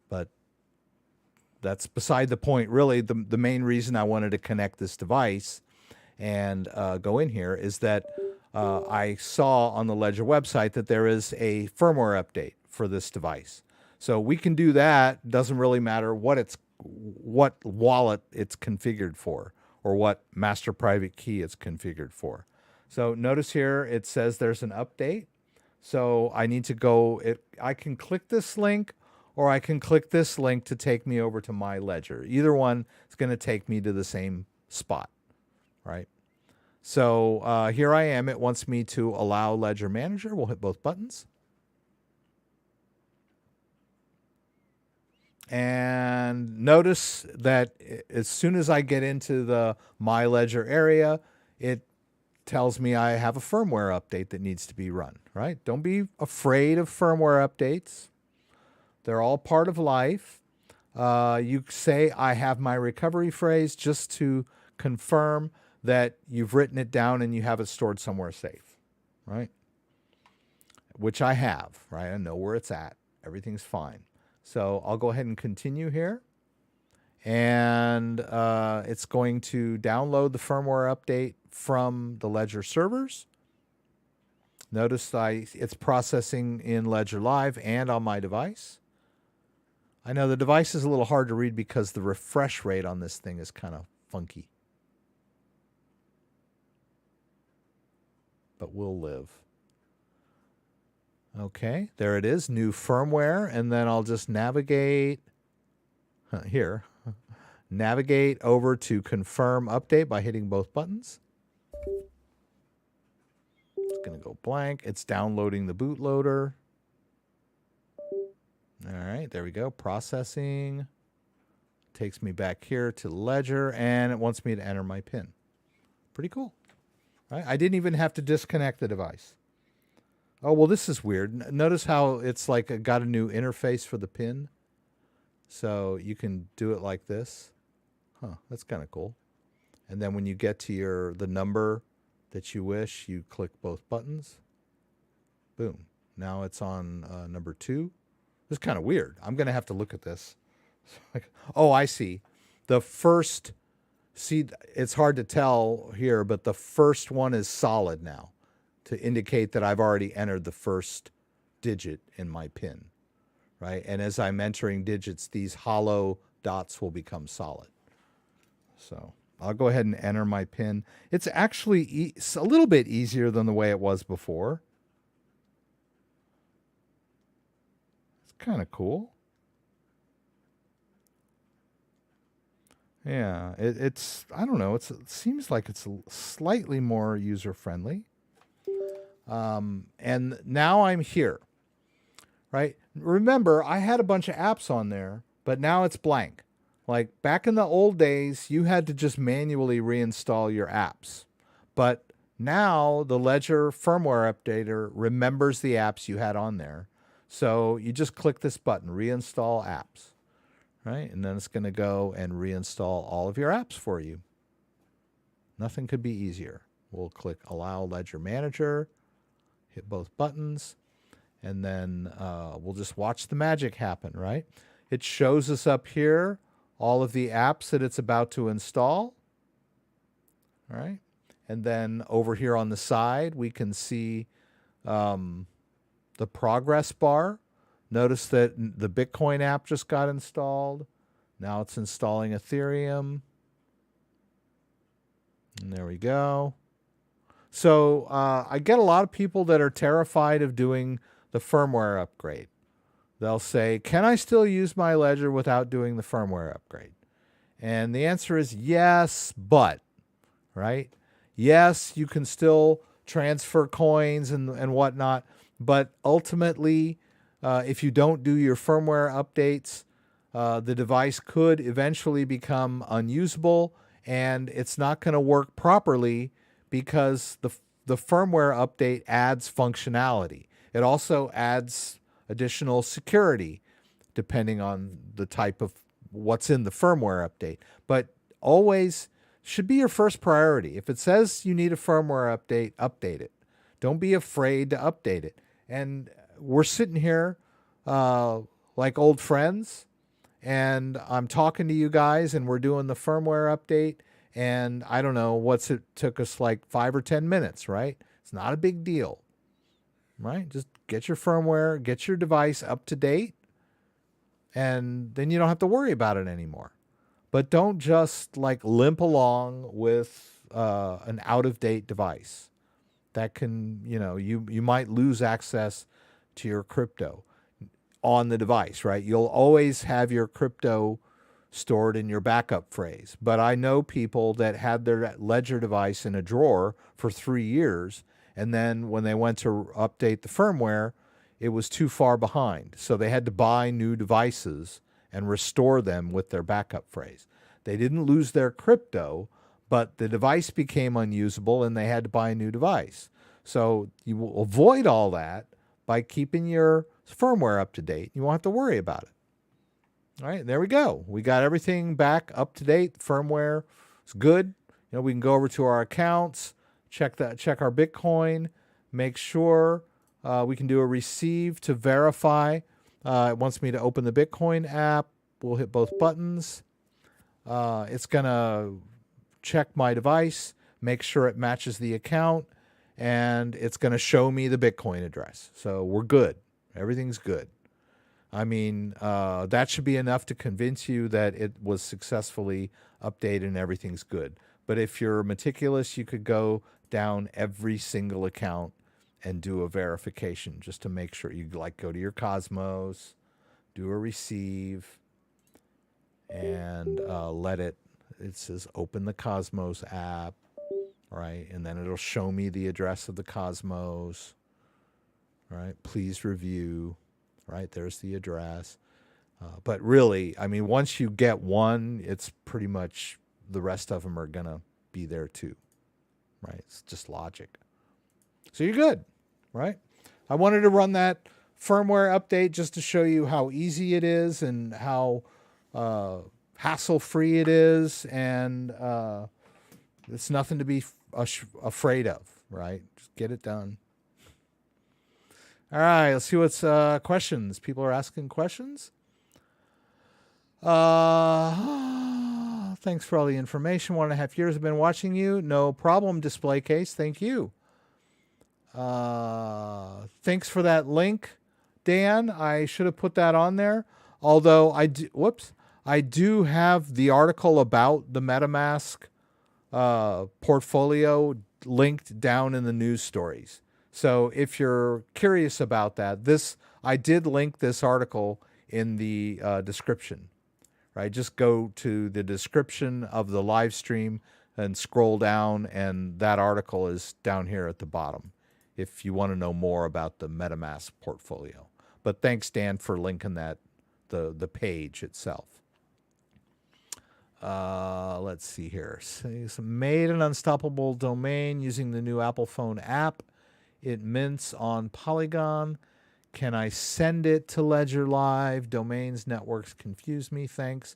But that's beside the point. Really, the main reason I wanted to connect this device and go in here is that I saw on the Ledger website that there is a firmware update for this device. So we can do that. Doesn't really matter what wallet it's configured for or what master private key it's configured for. So notice here it says there's an update. So I need to go, I can click this link or I can click this link to take me over to my Ledger. Either one is going to take me to the same spot, right? So here I am. It wants me to allow Ledger Manager. We'll hit both buttons. And notice that as soon as I get into the My Ledger area, it tells me I have a firmware update that needs to be run, right? Don't be afraid of firmware updates. They're all part of life. You say, I have my recovery phrase just to confirm that you've written it down and you have it stored somewhere safe, right? Which I have, right? I know where it's at. Everything's fine. So I'll go ahead and continue here. And it's going to download the firmware update from the Ledger servers. Notice it's processing in Ledger Live and on my device. I know the device is a little hard to read because the refresh rate on this thing is kind of funky. But we'll live. Okay, there it is, new firmware, and then I'll just navigate here. Navigate over to confirm update by hitting both buttons. It's going to go blank. It's downloading the bootloader. All right, there we go. Processing. Takes me back here to Ledger, and it wants me to enter my PIN. Pretty cool. Right? I didn't even have to disconnect the device. Oh, well, this is weird. Notice how it's like got a new interface for the PIN. So you can do it like this. Huh, that's kind of cool. And then when you get to the number that you wish, you click both buttons. Boom. Now it's on number 2. This is kind of weird. I'm going to have to look at this. Oh, I see. The first, see, it's hard to tell here, but the first one is solid now to indicate that I've already entered the first digit in my PIN, right? And as I'm entering digits, these hollow dots will become solid. So I'll go ahead and enter my PIN. It's actually a little bit easier than the way it was before. It's kind of cool. Yeah, it's, I don't know, it seems like it's slightly more user-friendly. And now I'm here, right? Remember, I had a bunch of apps on there, but now it's blank. Like back in the old days, you had to just manually reinstall your apps. But now the Ledger firmware updater remembers the apps you had on there. So you just click this button, reinstall apps, right? And then it's going to go and reinstall all of your apps for you. Nothing could be easier. We'll click Allow Ledger Manager, hit both buttons, and then we'll just watch the magic happen, right? It shows us up here all of the apps that it's about to install, all right? And then over here on the side, we can see the progress bar. Notice that the Bitcoin app just got installed. Now it's installing Ethereum. And there we go. So I get a lot of people that are terrified of doing the firmware upgrade. They'll say, can I still use my ledger without doing the firmware upgrade? And the answer is yes, but, right? Yes, you can still transfer coins and whatnot, but ultimately, if you don't do your firmware updates, the device could eventually become unusable, and it's not going to work properly because the firmware update adds functionality. It also adds additional security depending on the type of what's in the firmware update. But always should be your first priority. If it says you need a firmware update, update it. Don't be afraid to update it. And we're sitting here like old friends, and I'm talking to you guys, and we're doing the firmware update, and I don't know, it took us like 5 or 10 minutes, right? It's not a big deal, right? Just get your firmware, get your device up to date, and then you don't have to worry about it anymore. But don't just like limp along with an out-of-date device. That can, you might lose access to your crypto on the device, right? You'll always have your crypto stored in your backup phrase. But I know people that had their Ledger device in a drawer for 3 years, and then when they went to update the firmware, it was too far behind. So they had to buy new devices and restore them with their backup phrase. They didn't lose their crypto, but the device became unusable and they had to buy a new device. So you will avoid all that by keeping your firmware up to date. You won't have to worry about it. All right, there we go. We got everything back up to date. Firmware is good. We can go over to our accounts, check our Bitcoin, make sure we can do a receive to verify. It wants me to open the Bitcoin app. We'll hit both buttons. It's going to check my device, make sure it matches the account, and it's going to show me the Bitcoin address. So we're good. Everything's good. I mean, that should be enough to convince you that it was successfully updated and everything's good. But if you're meticulous, you could go down every single account and do a verification just to make sure. You go to your Cosmos, do a receive, and it says open the Cosmos app, right? And then it'll show me the address of the Cosmos, right? Please review, right? There's the address. But really, I mean, once you get one, it's pretty much the rest of them are going to be there too, right? It's just logic. So you're good, right? I wanted to run that firmware update just to show you how easy it is and how hassle-free it is, and it's nothing to be afraid of, right? Just get it done. All right, let's see what's questions. People are asking questions. Thanks for all the information. 1.5 years I've been watching you. No problem, display case. Thank you. Thanks for that link Dan. I should have put that on there. Although I do have the article about the MetaMask portfolio linked down in the news stories. So if you're curious about that, I did link this article in the description. Right, just go to the description of the live stream and scroll down, and that article is down here at the bottom if you want to know more about the MetaMask portfolio. But thanks, Dan, for linking that the page itself. Let's see here. So made an unstoppable domain using the new Apple phone app. It mints on Polygon. Can I send it to Ledger Live? Domains networks confuse me. Thanks.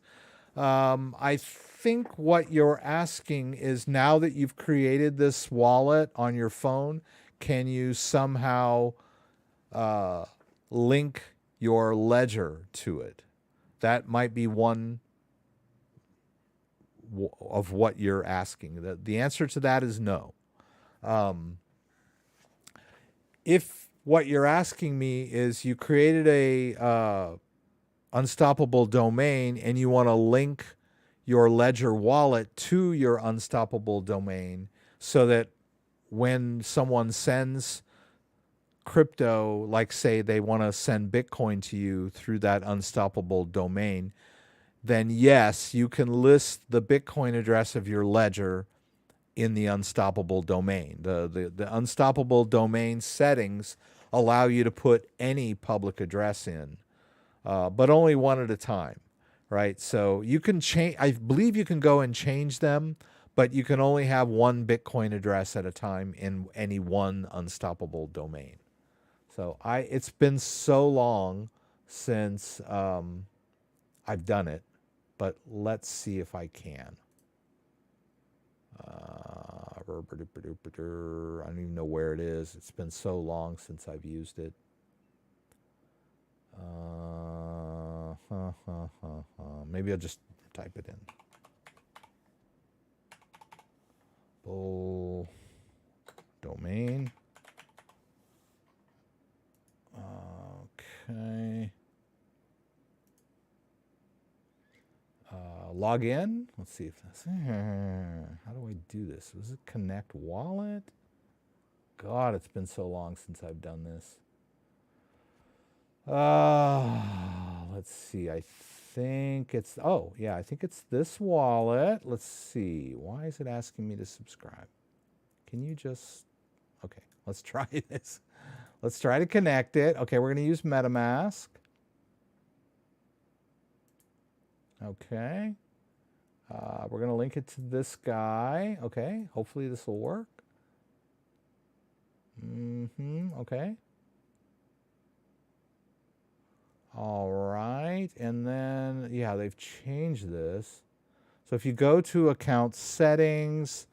I think what you're asking is, now that you've created this wallet on your phone, can you somehow link your Ledger to it? That might be one of what you're asking. The answer to that is no. If what you're asking me is you created a unstoppable domain and you want to link your Ledger wallet to your unstoppable domain so that when someone sends crypto, like say they want to send Bitcoin to you through that unstoppable domain, then yes, you can list the Bitcoin address of your Ledger in the unstoppable domain. The unstoppable domain settings allow you to put any public address in, but only one at a time, right? So you can change, I believe you can go and change them, but you can only have one Bitcoin address at a time in any one unstoppable domain. So it's been so long since I've done it, but let's see if I can. I don't even know where it is. It's been so long since I've used it. Maybe I'll just type it in. Bull domain. Okay. Log in. Let's see if that's. How do I do this? Was it connect wallet? God, it's been so long since I've done this. Let's see. I think it's. Oh, yeah. I think it's this wallet. Let's see. Why is it asking me to subscribe? Can you just. Okay. Let's try this. Let's try to connect it. Okay. We're going to use Metamask. Okay. We're going to link it to this guy. Okay. Hopefully this will work. Okay. All right. And then, yeah, they've changed this. So if you go to account settings,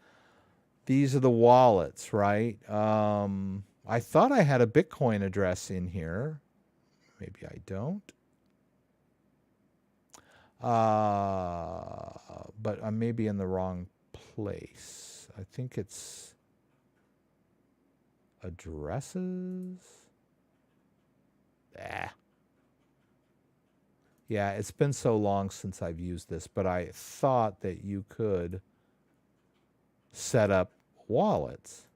these are the wallets, right? I thought I had a Bitcoin address in here. Maybe I don't. But I may be in the wrong place. I think it's addresses. Yeah, it's been so long since I've used this, but I thought that you could set up wallets.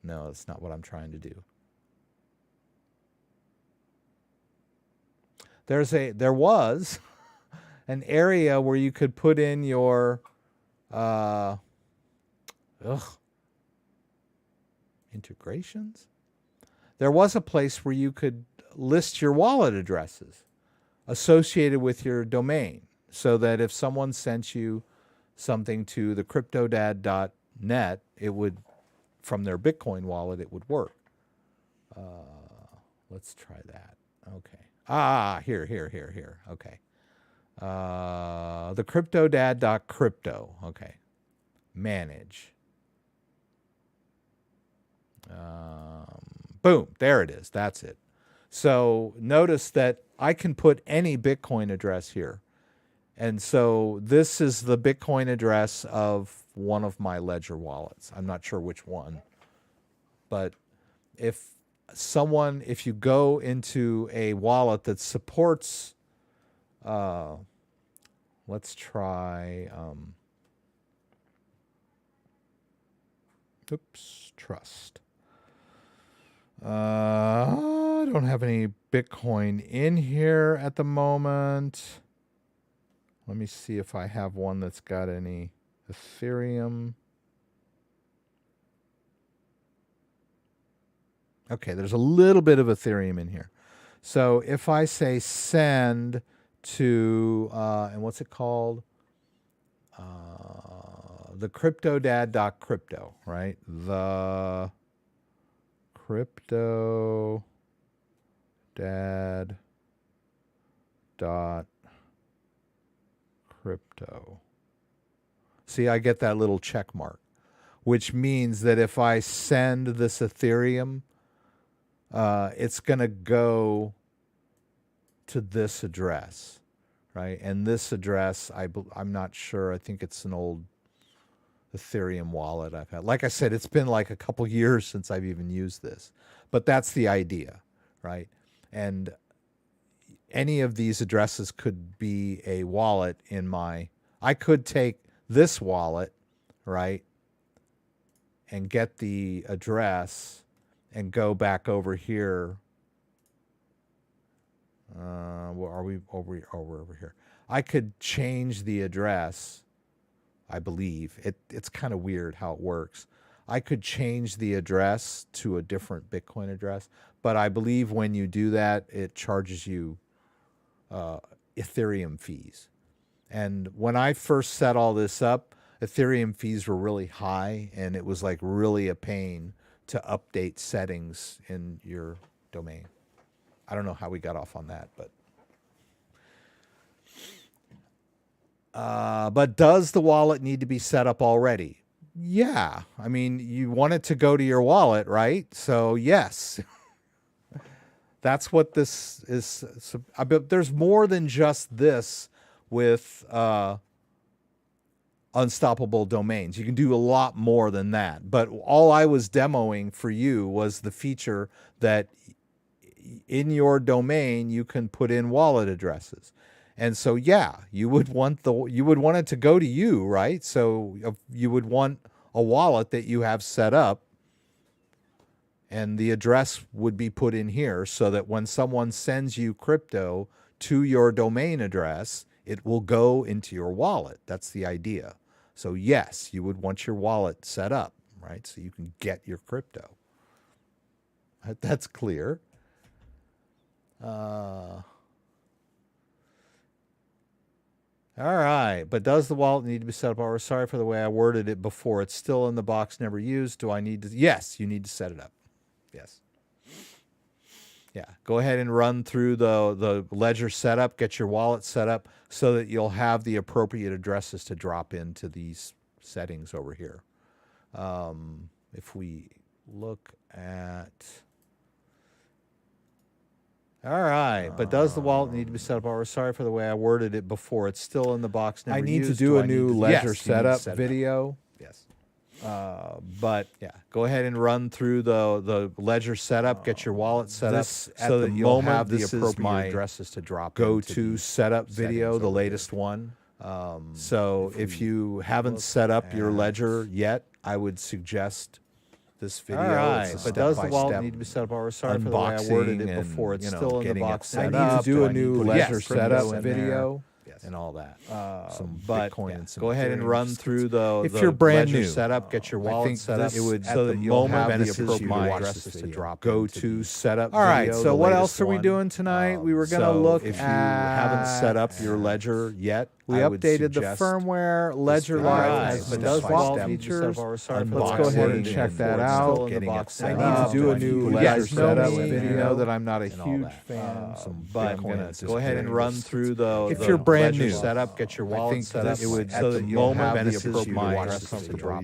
No, that's not what I'm trying to do. There was an area where you could put in your integrations. There was a place where you could list your wallet addresses associated with your domain, so that if someone sent you something to the CryptoDad.net, it would, from their Bitcoin wallet, it would work. Let's try that. Okay. Here. Okay. The CryptoDad.crypto. Okay. Manage. Boom. There it is. That's it. So notice that I can put any Bitcoin address here. And so this is the Bitcoin address of one of my Ledger wallets. I'm not sure which one. But if someone, if you go into a wallet that supports, let's try, trust. I don't have any Bitcoin in here at the moment. Let me see if I have one that's got any Ethereum. Okay, there's a little bit of Ethereum in here. So if I say send to, and what's it called? The CryptoDad.crypto, right? The CryptoDad.crypto. See, I get that little check mark, which means that if I send this Ethereum, it's going to go to this address, right? And this address, I'm not sure. I think it's an old Ethereum wallet I've had. Like I said, it's been like a couple years since I've even used this. But that's the idea, right? And any of these addresses could be a wallet in my... I could take this wallet, right, and get the address and go back over here. Are we over? Oh, we're over here. I could change the address. I believe it's kind of weird how it works. I could change the address to a different Bitcoin address, but I believe when you do that, it charges you Ethereum fees. And when I first set all this up, Ethereum fees were really high, and it was like really a pain to update settings in your domain. I don't know how we got off on that, but does the wallet need to be set up already? Yeah. I mean, you want it to go to your wallet, right? So yes, that's what this is. But there's more than just this with unstoppable domains. You can do a lot more than that. But all I was demoing for you was the feature that in your domain you can put in wallet addresses. And so yeah, you would want it to go to you, right? So you would want a wallet that you have set up, and the address would be put in here so that when someone sends you crypto to your domain address, it will go into your wallet. That's the idea. So yes, you would want your wallet set up, right? So you can get your crypto. That's clear. All right, but does the wallet need to be set up? Or sorry for the way I worded it before. It's still in the box, never used. Do I need to? Yes, you need to set it up. Yes. Yeah, go ahead and run through the ledger setup, get your wallet set up so that you'll have the appropriate addresses to drop into these settings over here. If we look at... All right, but does the wallet need to be set up? Or sorry for the way I worded it before. It's still in the box, never used. I need to do a new ledger setup video. Yes. But yeah, go ahead and run through the ledger setup, get your wallet set up so that you'll have the appropriate addresses to drop. Go to setup video, the latest one. So if you haven't set up your ledger yet, I would suggest this video. All right, but does the wallet need to be set up? Or sorry for the way I worded it before. It's still in the box. I need to do a new ledger setup video. And all that. Some Bitcoin and some. Go ahead and run through if you're brand new setup, get your wallet set up. It would so that you'll have the appropriate addresses to drop. Go to setup. All right. So what else are we doing tonight? We were going to look at. If you haven't set up your ledger yet, we updated the firmware. Ledger Live has some swap features. Let's go ahead and check that out. I need to do a new ledger setup video. That I'm not a huge fan. But go ahead and run through if you're brand brand new setup, get your wallet set up. It would At the moment, benefits you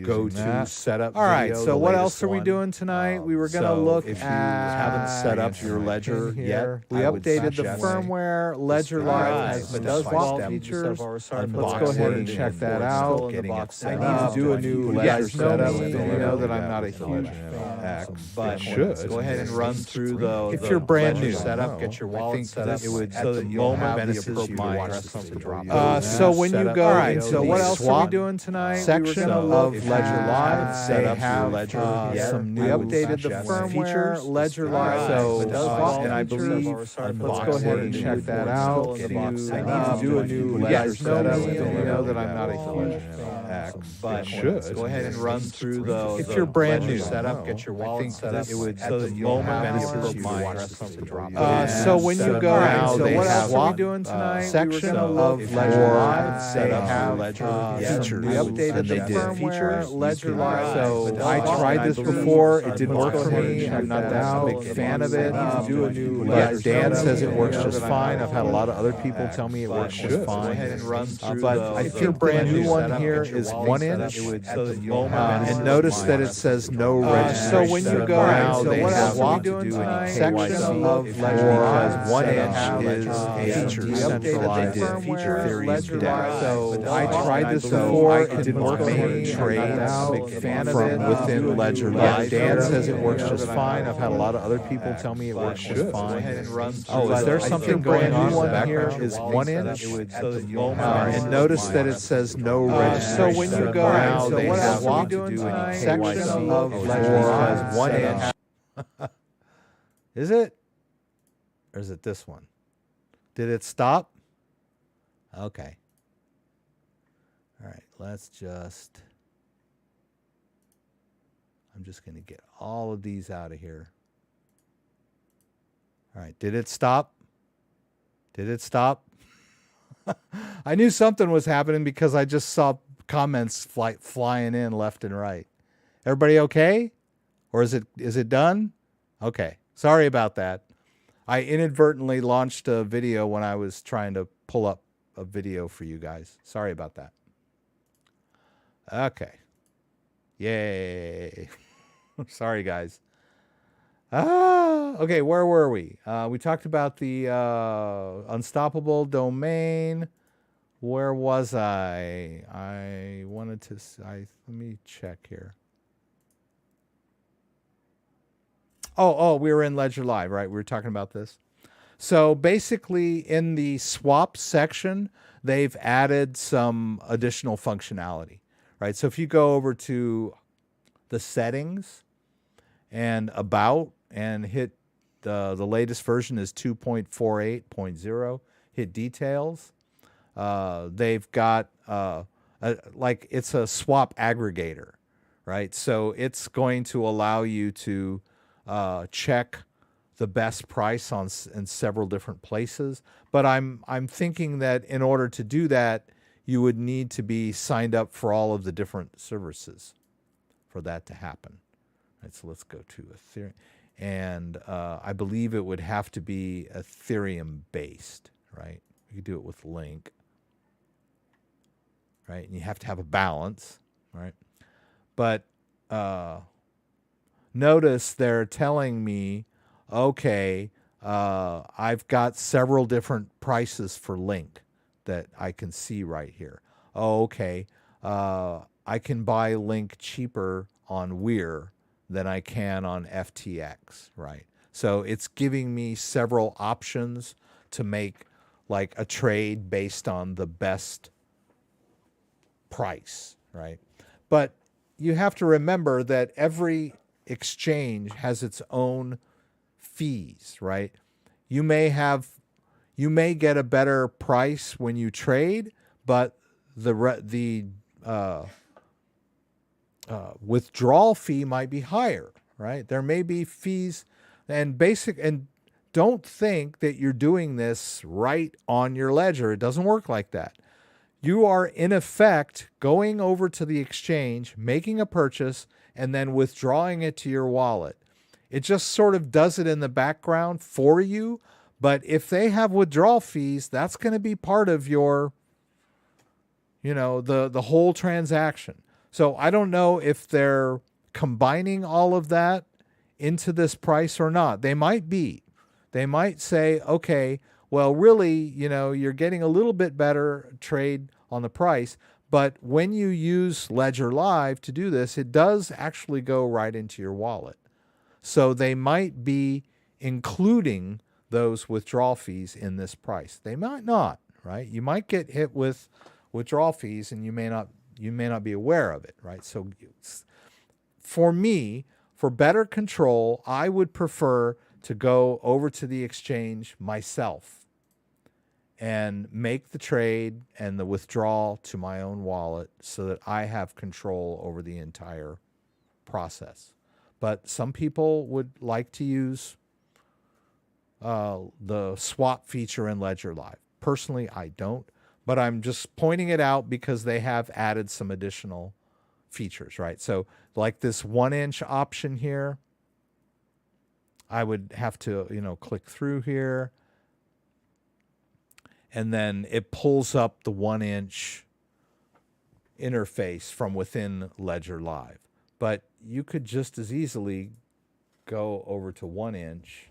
go to setup. All right. So what else are we doing tonight? We were going to look if you at haven't set up your ledger yet, we updated the firmware. Ledger Live has those wallet features. Let's go ahead and check that out. I need to do a new ledger setup. You know that I'm not a huge fan, but go ahead and run through the if you're brand new setup, get your wallet set up. It would At the moment, benefits you so when you go, all right. So what else are we doing tonight? Section of Ledger Live, They have some new updated the firmware Ledger Live. So and I believe let's go ahead and check that out. I need to do a new ledger setup. You know that I'm not a huge fan, but go ahead and run through the if you're brand new setup, get your wallet set up. It would at the moment benefits you so when you go out, so what else are we doing tonight? Section of Ledger Live, they have features. We updated the firmware Ledger Live. So I tried this before. It didn't work for me. I'm not that big fan of it. But Dan says it works just fine. I've had a lot of other people tell me it works just fine. But I think brand new one here is 1 inch. And notice that it says no registration. So when you go out, they have what to do tonight? section of Ledger because 1 inch is a decentralized Ethereum DApp. So I tried this before. It didn't work for me. Big fan of it within Ledger Live. Dan says it works just fine. I've had a lot of other people tell me it works just fine. Is there something brand new one here? Is 1 inch? And notice that it says no registration. So when you go out, they what have else are we to doing do tonight? section of Ledger because 1 inch. Is it? Or is it this one? Did it stop? Okay. All right, let's just... I'm just going to get all of these out of here. All right, did it stop? Did it stop? I knew something was happening because I just saw comments flying in left and right. Everybody okay? Or is it done? Okay, sorry about that. I inadvertently launched a video when I was trying to pull up a video for you guys. Sorry about that. Okay. Yay. Sorry, guys. Okay, where were we? We talked about the unstoppable domain. Where was I? I wanted to... let me check here. Oh, we were in Ledger Live, right? We were talking about this. So basically in the swap section, they've added some additional functionality, right? So if you go over to the settings and about and hit the latest version is 2.48.0, hit details. They've got like it's a swap aggregator, right? So it's going to allow you to check the best price in several different places. But I'm thinking that in order to do that, you would need to be signed up for all of the different services for that to happen. Right, so let's go to Ethereum. And I believe it would have to be Ethereum based, right? You could do it with Link, right? And you have to have a balance, right? But notice they're telling me, okay, I've got several different prices for Link that I can see right here. Oh, okay, I can buy Link cheaper on Weir than I can on FTX, right? So it's giving me several options to make like a trade based on the best price, right? But you have to remember that every exchange has its own fees, right? You may get a better price when you trade, but the withdrawal fee might be higher, right? There may be fees and don't think that you're doing this right on your ledger. It doesn't work like that. You are in effect going over to the exchange, making a purchase, and then withdrawing it to your wallet. It just sort of does it in the background for you, But if they have withdrawal fees, that's going to be part of your, the whole transaction. So I don't know if they're combining all of that into this price or not. They might be. They might say, okay, well, really, you're getting a little bit better trade on the price, but when you use Ledger Live to do this, it does actually go right into your wallet. So they might be including those withdrawal fees in this price. They might not, right? You might get hit with withdrawal fees and you may not be aware of it, right? So for me, for better control, I would prefer to go over to the exchange myself and make the trade and the withdrawal to my own wallet so that I have control over the entire process. But some people would like to use the swap feature in Ledger Live. Personally, I don't, but I'm just pointing it out because they have added some additional features, right? So like this 1-inch option here, I would have to, click through here, and then it pulls up the 1-inch interface from within Ledger Live. But you could just as easily go over to 1-inch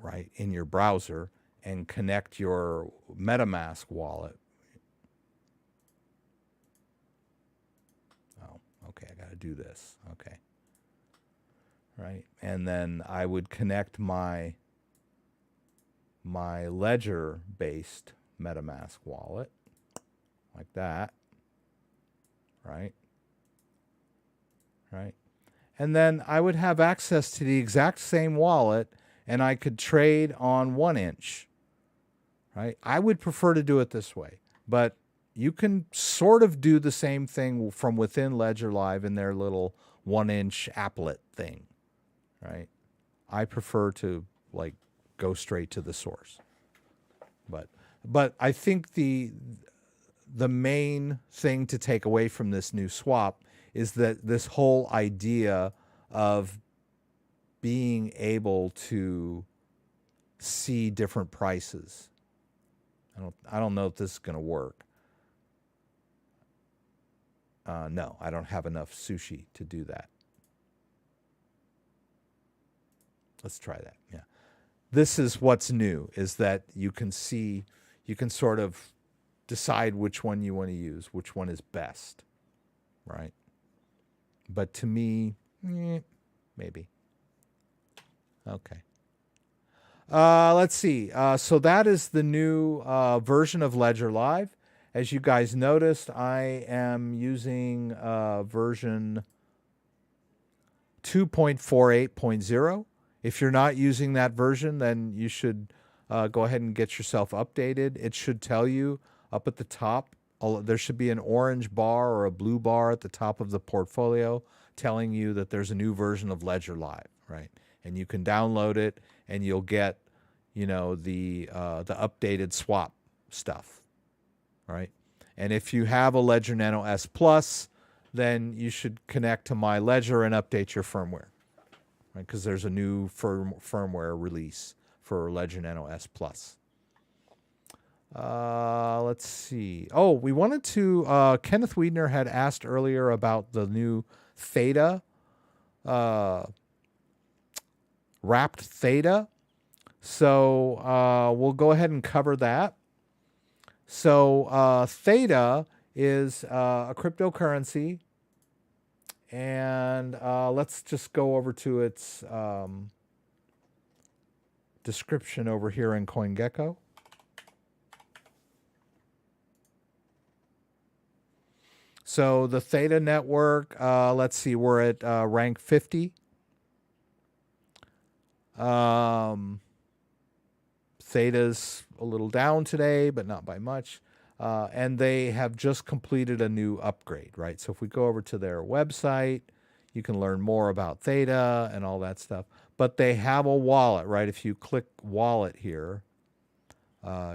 right in your browser and connect your Metamask wallet. Oh, okay, I got to do this. Okay. Right. And then I would connect my Ledger-based Metamask wallet like that. Right. Right. And then I would have access to the exact same wallet and I could trade on 1-inch. Right? I would prefer to do it this way, but you can sort of do the same thing from within Ledger Live in their little 1-inch applet thing, right? I prefer to go straight to the source. But I think the main thing to take away from this new swap is that this whole idea of being able to see different prices. I don't know if this is going to work. No, I don't have enough sushi to do that. Let's try that. Yeah. This is what's new, is that you can sort of decide which one you want to use, which one is best, right? But to me, maybe. Okay. Let's see. So that is the new version of Ledger Live. As you guys noticed, I am using version 2.48.0. If you're not using that version, then you should go ahead and get yourself updated. It should tell you up at the top. There should be an orange bar or a blue bar at the top of the portfolio telling you that there's a new version of Ledger Live, right? And you can download it, and you'll get, the updated swap stuff, right? And if you have a Ledger Nano S Plus, then you should connect to My Ledger and update your firmware, right? Because there's a new firmware release for Ledger Nano S Plus. Let's see. Oh, we wanted to. Kenneth Wiedner had asked earlier about the new Theta. Wrapped Theta. So we'll go ahead and cover that. So Theta is a cryptocurrency, and let's just go over to its description over here in CoinGecko. So the Theta network, let's see, we're at rank 50. Theta's a little down today, but not by much. And they have just completed a new upgrade, right? So if we go over to their website, you can learn more about Theta and all that stuff. But they have a wallet, right? If you click wallet here,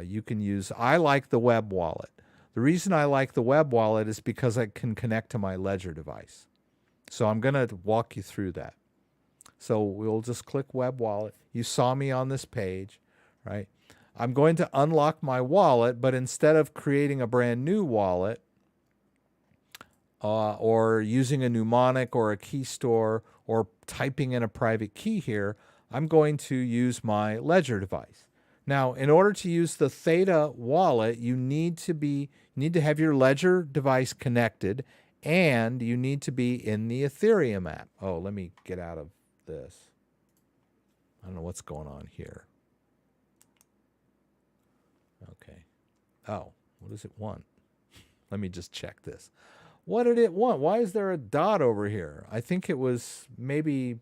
you can use, I like the web wallet. The reason I like the web wallet is because I can connect to my Ledger device. So I'm going to walk you through that. So we'll just click web wallet. You saw me on this page, right? I'm going to unlock my wallet, but instead of creating a brand new wallet or using a mnemonic or a key store or typing in a private key here, I'm going to use my Ledger device. Now, in order to use the Theta wallet, you need to have your Ledger device connected, and you need to be in the Ethereum app. Oh, let me get out of this. I don't know what's going on here. Okay. Oh, what does it want? Let me just check this. What did it want? Why is there a dot over here? I think it was maybe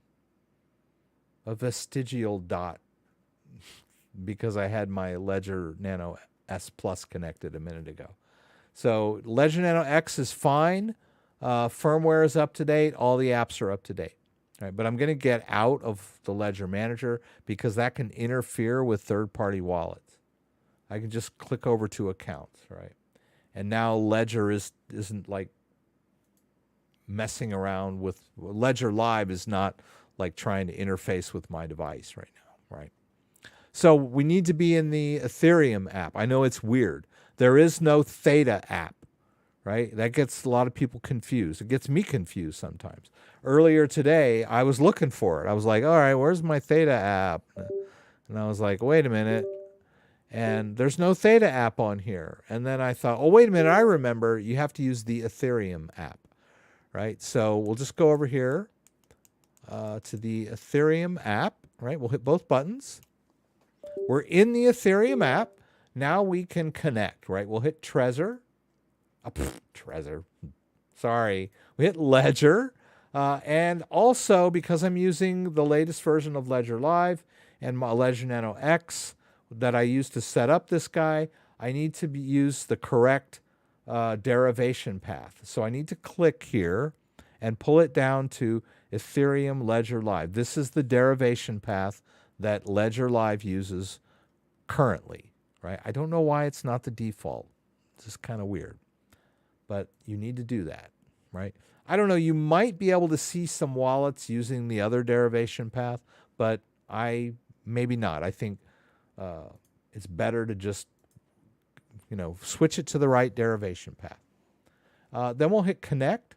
a vestigial dot because I had my Ledger Nano S Plus connected a minute ago. So Ledger Nano X is fine. Firmware is up to date. All the apps are up to date. All right, but I'm going to get out of the Ledger Manager because that can interfere with third-party wallets. I can just click over to accounts, right? And now Ledger isn't like messing around with Ledger Live is not like trying to interface with my device right now, right? So we need to be in the Ethereum app. I know it's weird. There is no Theta app, right? That gets a lot of people confused. It gets me confused sometimes. Earlier today, I was looking for it. I was like, all right, where's my Theta app? And I was like, wait a minute. And there's no Theta app on here. And then I thought, oh, wait a minute. I remember you have to use the Ethereum app, right? So we'll just go over here to the Ethereum app, right? We'll hit both buttons. We're in the Ethereum app. Now we can connect, right? We'll hit Trezor. Trezor. Sorry. We hit Ledger. And also, because I'm using the latest version of Ledger Live and my Ledger Nano X that I used to set up this guy, I need to use the correct derivation path. So I need to click here and pull it down to Ethereum Ledger Live. This is the derivation path that Ledger Live uses currently, right? I don't know why it's not the default. It's just kind of weird. But you need to do that, right? I don't know. You might be able to see some wallets using the other derivation path, but maybe not. I think it's better to just, switch it to the right derivation path. Then we'll hit connect.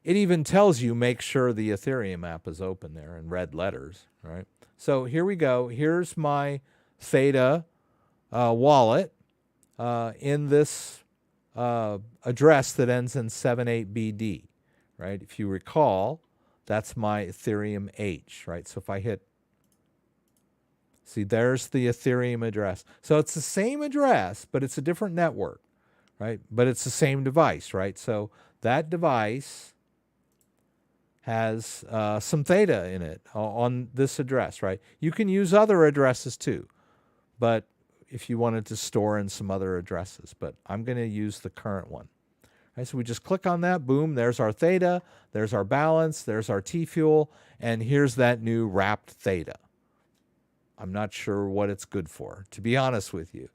It even tells you make sure the Ethereum app is open there in red letters, right? So here we go. Here's my Theta wallet in this address that ends in 78BD, right? If you recall, that's my Ethereum H, right? So if I hit, see, there's the Ethereum address. So it's the same address, but it's a different network, right? But it's the same device, right? So that device has some Theta in it on this address, right? You can use other addresses too, but if you wanted to store in some other addresses, but I'm going to use the current one. Right, so we just click on that, boom, there's our Theta, there's our balance, there's our T-Fuel, and here's that new wrapped Theta. I'm not sure what it's good for, to be honest with you.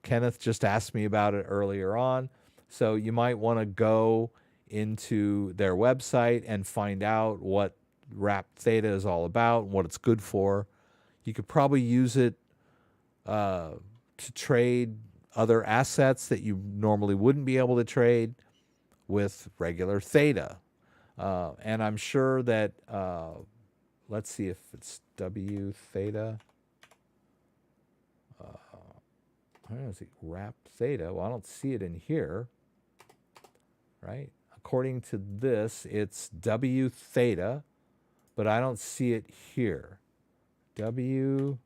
Kenneth just asked me about it earlier on, so you might want to go into their website and find out what wrapped Theta is all about, what it's good for. You could probably use it to trade other assets that you normally wouldn't be able to trade with regular Theta. And I'm sure that, let's see if it's wTHETA. I don't know, is it wrapped Theta? Well, I don't see it in here, right? According to this, it's wTHETA, but I don't see it here. wTHETA.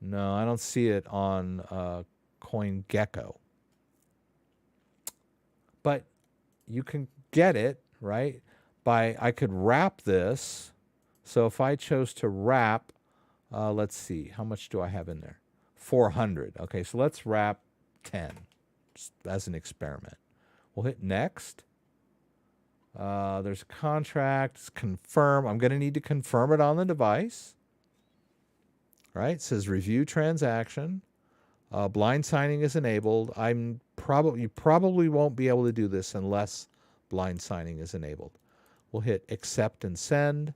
No, I don't see it on CoinGecko. But you can get it, right, I could wrap this. So if I chose to wrap, let's see, how much do I have in there? 400. Okay, so let's wrap 10 just as an experiment. We'll hit next. There's a contract, confirm. I'm going to need to confirm it on the device. right? It says review transaction. Blind signing is enabled. You probably won't be able to do this unless blind signing is enabled. We'll hit accept and send.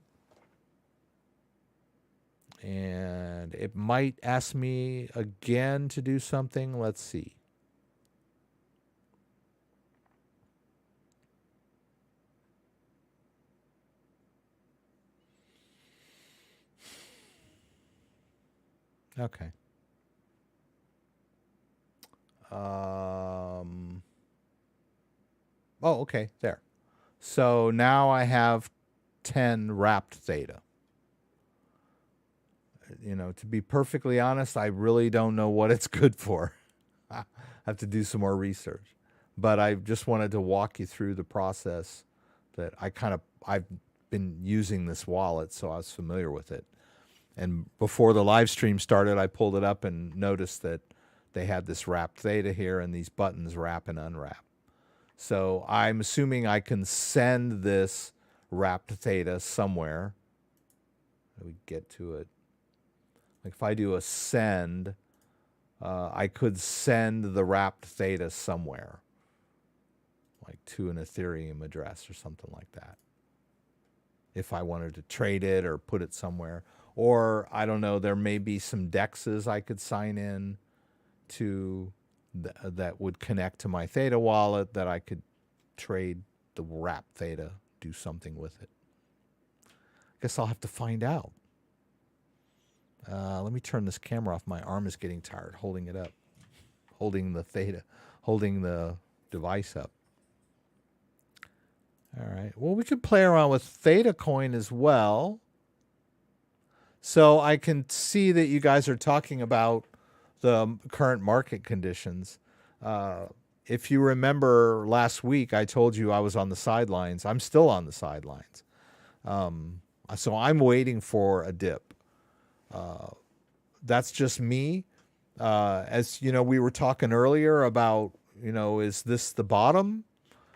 And it might ask me again to do something. Let's see. Okay. Oh, okay, there. So now I have 10 wrapped theta. You know, to be perfectly honest, I really don't know what it's good for. I have to do some more research. But I just wanted to walk you through the process that I've been using this wallet, so I was familiar with it. And before the live stream started, I pulled it up and noticed that they had this wrapped theta here and these buttons wrap and unwrap. So I'm assuming I can send this wrapped theta somewhere. How do we get to it? Like if I do a send, I could send the wrapped theta somewhere, like to an Ethereum address or something like that. If I wanted to trade it or put it somewhere. Or, I don't know, there may be some DEXs I could sign in to that would connect to my Theta wallet that I could trade the wrapped Theta, do something with it. Guess I'll have to find out. Let me turn this camera off. My arm is getting tired holding it up, holding the Theta, holding the device up. All right. Well, we could play around with Theta coin as well. So I can see that you guys are talking about the current market conditions. If you remember last week, I told you I was on the sidelines. I'm still on the sidelines. So I'm waiting for a dip. That's just me. As you know, we were talking earlier about, you know, is this the bottom?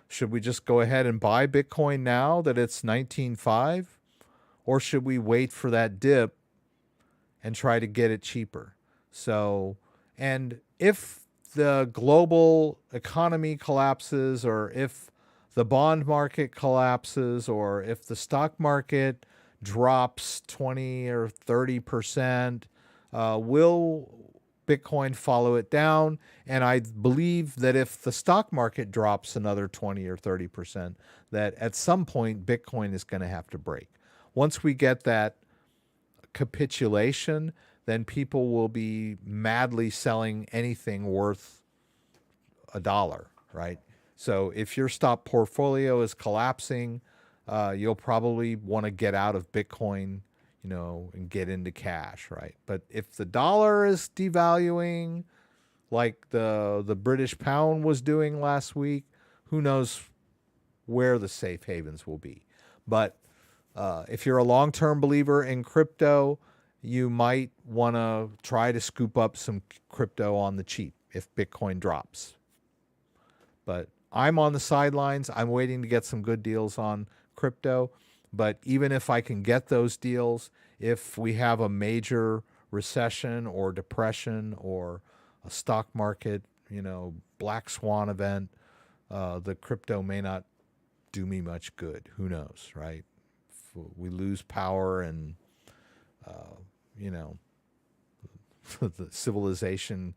Should we just go ahead and buy Bitcoin now that it's 19.5? Or should we wait for that dip and try to get it cheaper? So, and if the global economy collapses, or if the bond market collapses, or if the stock market drops 20 or 30%, will Bitcoin follow it down? And I believe that if the stock market drops another 20 or 30%, that at some point Bitcoin is going to have to break. Once we get that capitulation, then people will be madly selling anything worth $1, right? So if your stock portfolio is collapsing, you'll probably want to get out of Bitcoin, you know, and get into cash, right? But if the dollar is devaluing, like the British pound was doing last week, who knows where the safe havens will be. But if you're a long-term believer in crypto, you might want to try to scoop up some crypto on the cheap if Bitcoin drops. But I'm on the sidelines. I'm waiting to get some good deals on crypto. But even if I can get those deals, if we have a major recession or depression or a stock market, you know, black swan event, the crypto may not do me much good. Who knows, right? If we lose power and, you know, the civilization,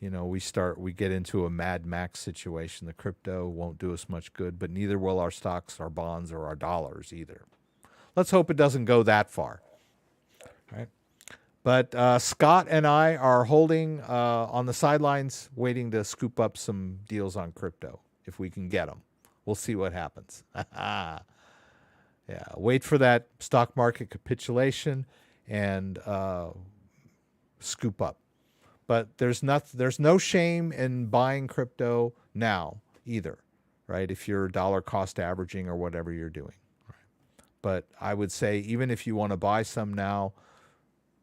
you know, we get into a Mad Max situation. The crypto won't do us much good, but neither will our stocks, our bonds, or our dollars either. Let's hope it doesn't go that far. Right? But Scott and I are holding on the sidelines, waiting to scoop up some deals on crypto if we can get them. We'll see what happens. Yeah, wait for that stock market capitulation and scoop up. But there's no shame in buying crypto now either, right? If you're dollar cost averaging or whatever you're doing. Right? But I would say even if you want to buy some now,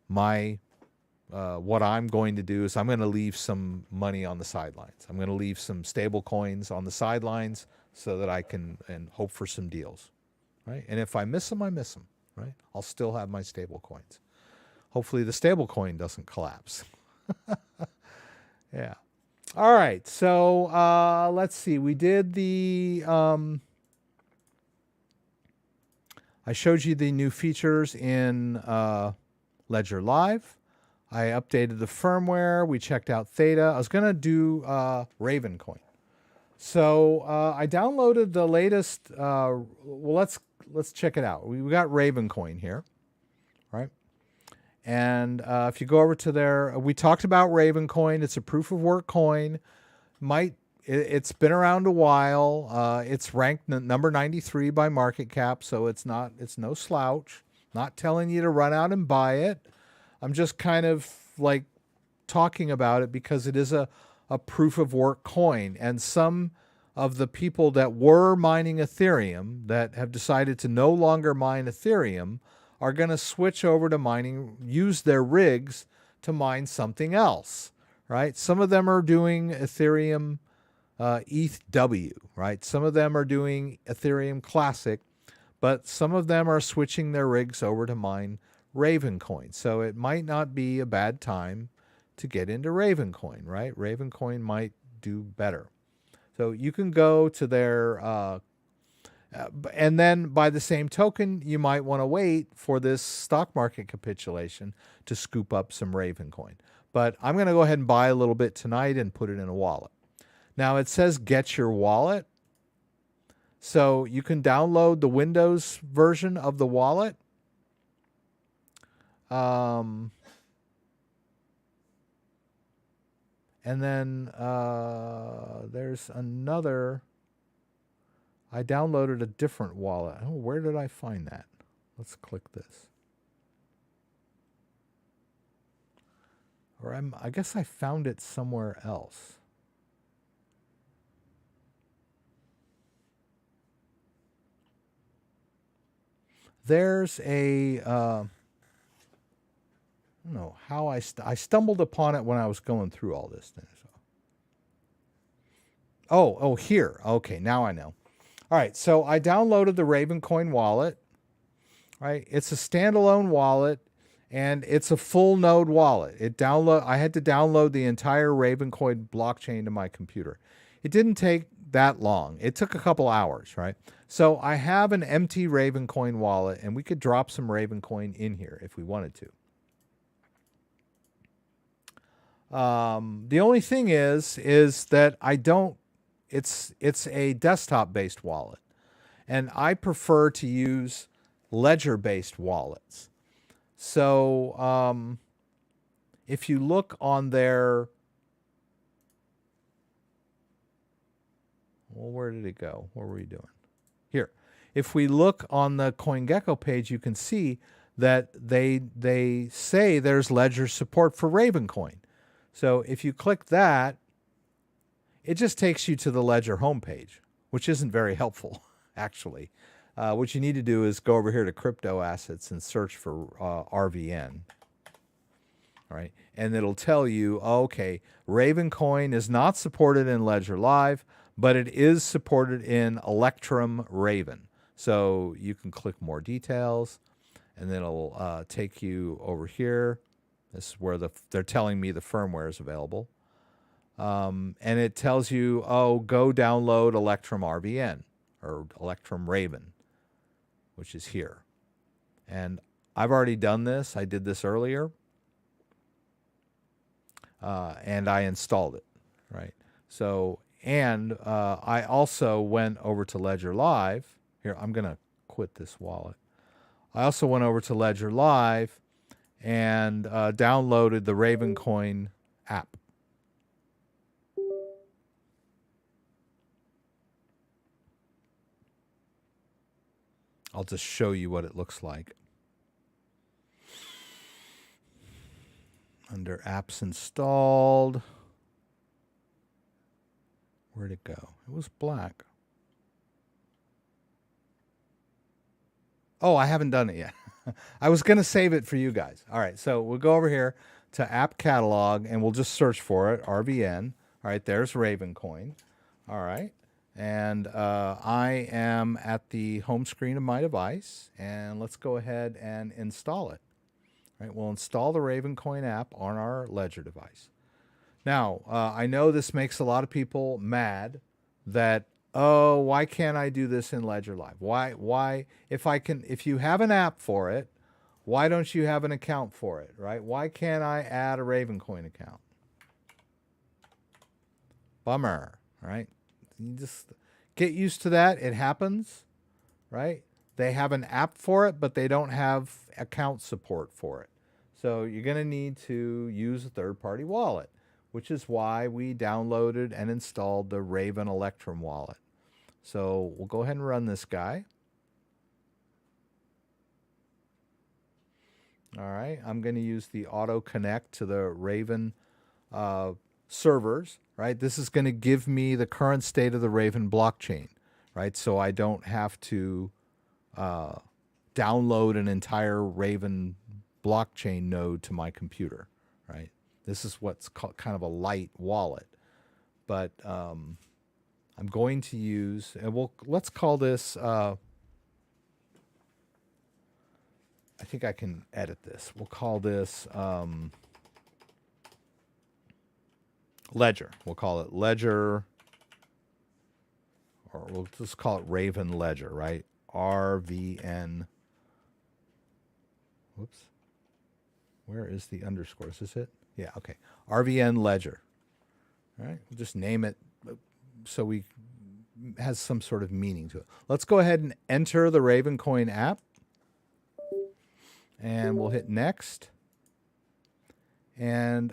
what I'm going to do is I'm going to leave some money on the sidelines. I'm going to leave some stable coins on the sidelines so that I can and hope for some deals, right? And if I miss them, I miss them, right? I'll still have my stable coins. hopefully the stable coin doesn't collapse. Yeah. All right. So let's see. We did the... I showed you the new features in Ledger Live. I updated the firmware. We checked out Theta. I was going to do Ravencoin. So I downloaded the latest. Well, let's check it out. We got Ravencoin here, right? And if you go over to there, we talked about Ravencoin. It's a proof of work coin. It's been around a while. It's ranked number 93 by market cap, so it's no slouch. Not telling you to run out and buy it. I'm just kind of like talking about it because it is a proof of work coin, and some of the people that were mining Ethereum that have decided to no longer mine Ethereum are going to switch over to use their rigs to mine something else, right? Some of them are doing Ethereum ETHW, right? Some of them are doing Ethereum Classic, but some of them are switching their rigs over to mine Ravencoin. So it might not be a bad time to get into Ravencoin, right? Ravencoin might do better. So you can go to their, and then by the same token, you might want to wait for this stock market capitulation to scoop up some Ravencoin. But I'm going to go ahead and buy a little bit tonight and put it in a wallet. Now it says get your wallet. So you can download the Windows version of the wallet. And then there's another. I downloaded a different wallet. Oh, where did I find that? Let's click this. Or I guess I found it somewhere else. There's a, I don't know how I stumbled upon it when I was going through all this thing. So. Oh, here. Okay, now I know. All right, so I downloaded the Ravencoin wallet. Right, it's a standalone wallet, and it's a full node wallet. I had to download the entire Ravencoin blockchain to my computer. It didn't take that long. It took a couple hours, right? So I have an empty Ravencoin wallet, and we could drop some Ravencoin in here if we wanted to. The only thing is that I don't. It's a desktop-based wallet, and I prefer to use ledger-based wallets. So if you look on their, well, where did it go? What were we doing? Here. If we look on the CoinGecko page, you can see that they say there's ledger support for Ravencoin. So if you click that, it just takes you to the Ledger homepage, which isn't very helpful, actually. What you need to do is go over here to crypto assets and search for RVN. All right, and it'll tell you, okay, Ravencoin is not supported in Ledger Live, but it is supported in Electrum Raven. So you can click more details, and then it'll take you over here. This is where they're telling me the firmware is available. And it tells you, oh, go download Electrum RVN or Electrum Raven, which is here. And I've already done this. I did this earlier. And I installed it, right? So, and I also went over to Ledger Live. Here, I'm going to quit this wallet. I also went over to Ledger Live and downloaded the Ravencoin app. I'll just show you what it looks like. Under apps installed. Where'd it go? It was black. Oh, I haven't done it yet. I was going to save it for you guys. All right, so we'll go over here to app catalog and we'll just search for it, RVN. All right, there's Ravencoin. All right. And I am at the home screen of my device, and let's go ahead and install it. Right? We'll install the Ravencoin app on our Ledger device. Now, I know this makes a lot of people mad that, oh, why can't I do this in Ledger Live? Why, if you have an app for it, why don't you have an account for it, right? Why can't I add a Ravencoin account? Bummer, right? You just get used to that. It happens, right? They have an app for it, but they don't have account support for it. So you're going to need to use a third-party wallet, which is why we downloaded and installed the Raven Electrum wallet. So we'll go ahead and run this guy. All right, I'm going to use the auto connect to the Raven servers, right? This is going to give me the current state of the Raven blockchain, right? So I don't have to download an entire Raven blockchain node to my computer, right? This is what's called kind of a light wallet, but I'm going to use, and let's call this, I think I can edit this. We'll call this Ledger. We'll call it Ledger, or we'll just call it Raven Ledger, right? RVN. Whoops. Where is the underscore? Is this it? Yeah, okay. RVN Ledger. All right, we'll just name it so we has some sort of meaning to it. Let's go ahead and enter the Ravencoin app. And we'll hit next. And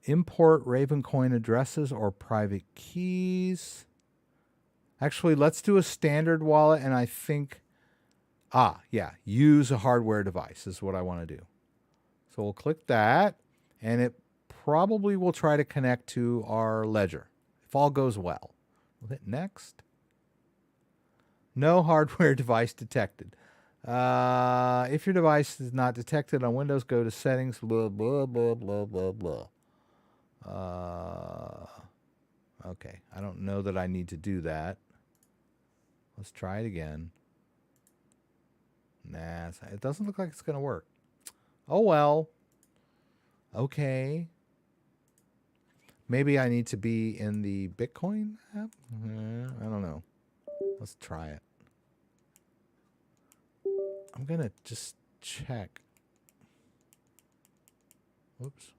import Ravencoin addresses or private keys. Actually, let's do a standard wallet, and I think, yeah, use a hardware device is what I want to do. So we'll click that, and it probably will try to connect to our ledger, if all goes well. We'll hit next. No hardware device detected. If your device is not detected on Windows, go to settings, blah, blah, blah, blah, blah, blah. Okay, I don't know that I need to do that. Let's try it again. Nah, it doesn't look like it's going to work. Oh, well. Okay. Maybe I need to be in the Bitcoin app? I don't know. Let's try it. I'm going to just check. Oops.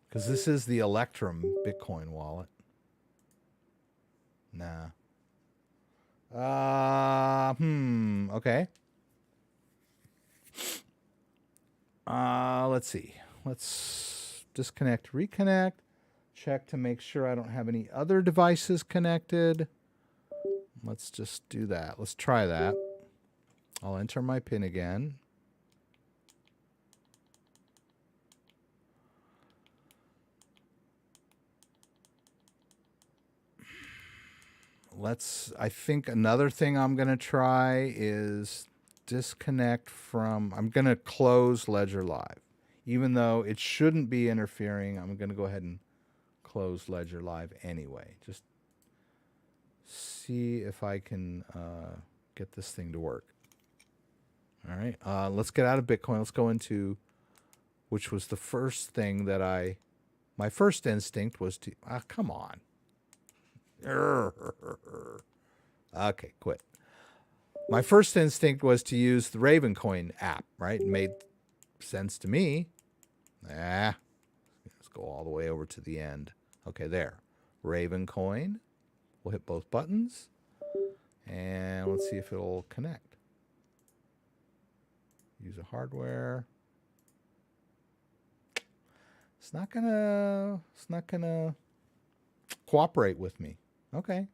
Because this is the Electrum Bitcoin wallet. Nah. Okay. Let's see. Let's disconnect, reconnect. Check to make sure I don't have any other devices connected. Let's just do that. Let's try that. I'll enter my PIN again. I think another thing I'm going to try is disconnect from, I'm going to close Ledger Live. Even though it shouldn't be interfering, I'm going to go ahead and close Ledger Live anyway. Just see if I can get this thing to work. All right, let's get out of Bitcoin. Let's go into, which was the first thing that my first instinct was to, come on. Okay, quit. My first instinct was to use the Ravencoin app, right? It made sense to me. Let's go all the way over to the end. Okay, there. Ravencoin. We'll hit both buttons. And let's see if it'll connect. Use a hardware. It's not gonna cooperate with me. Okay.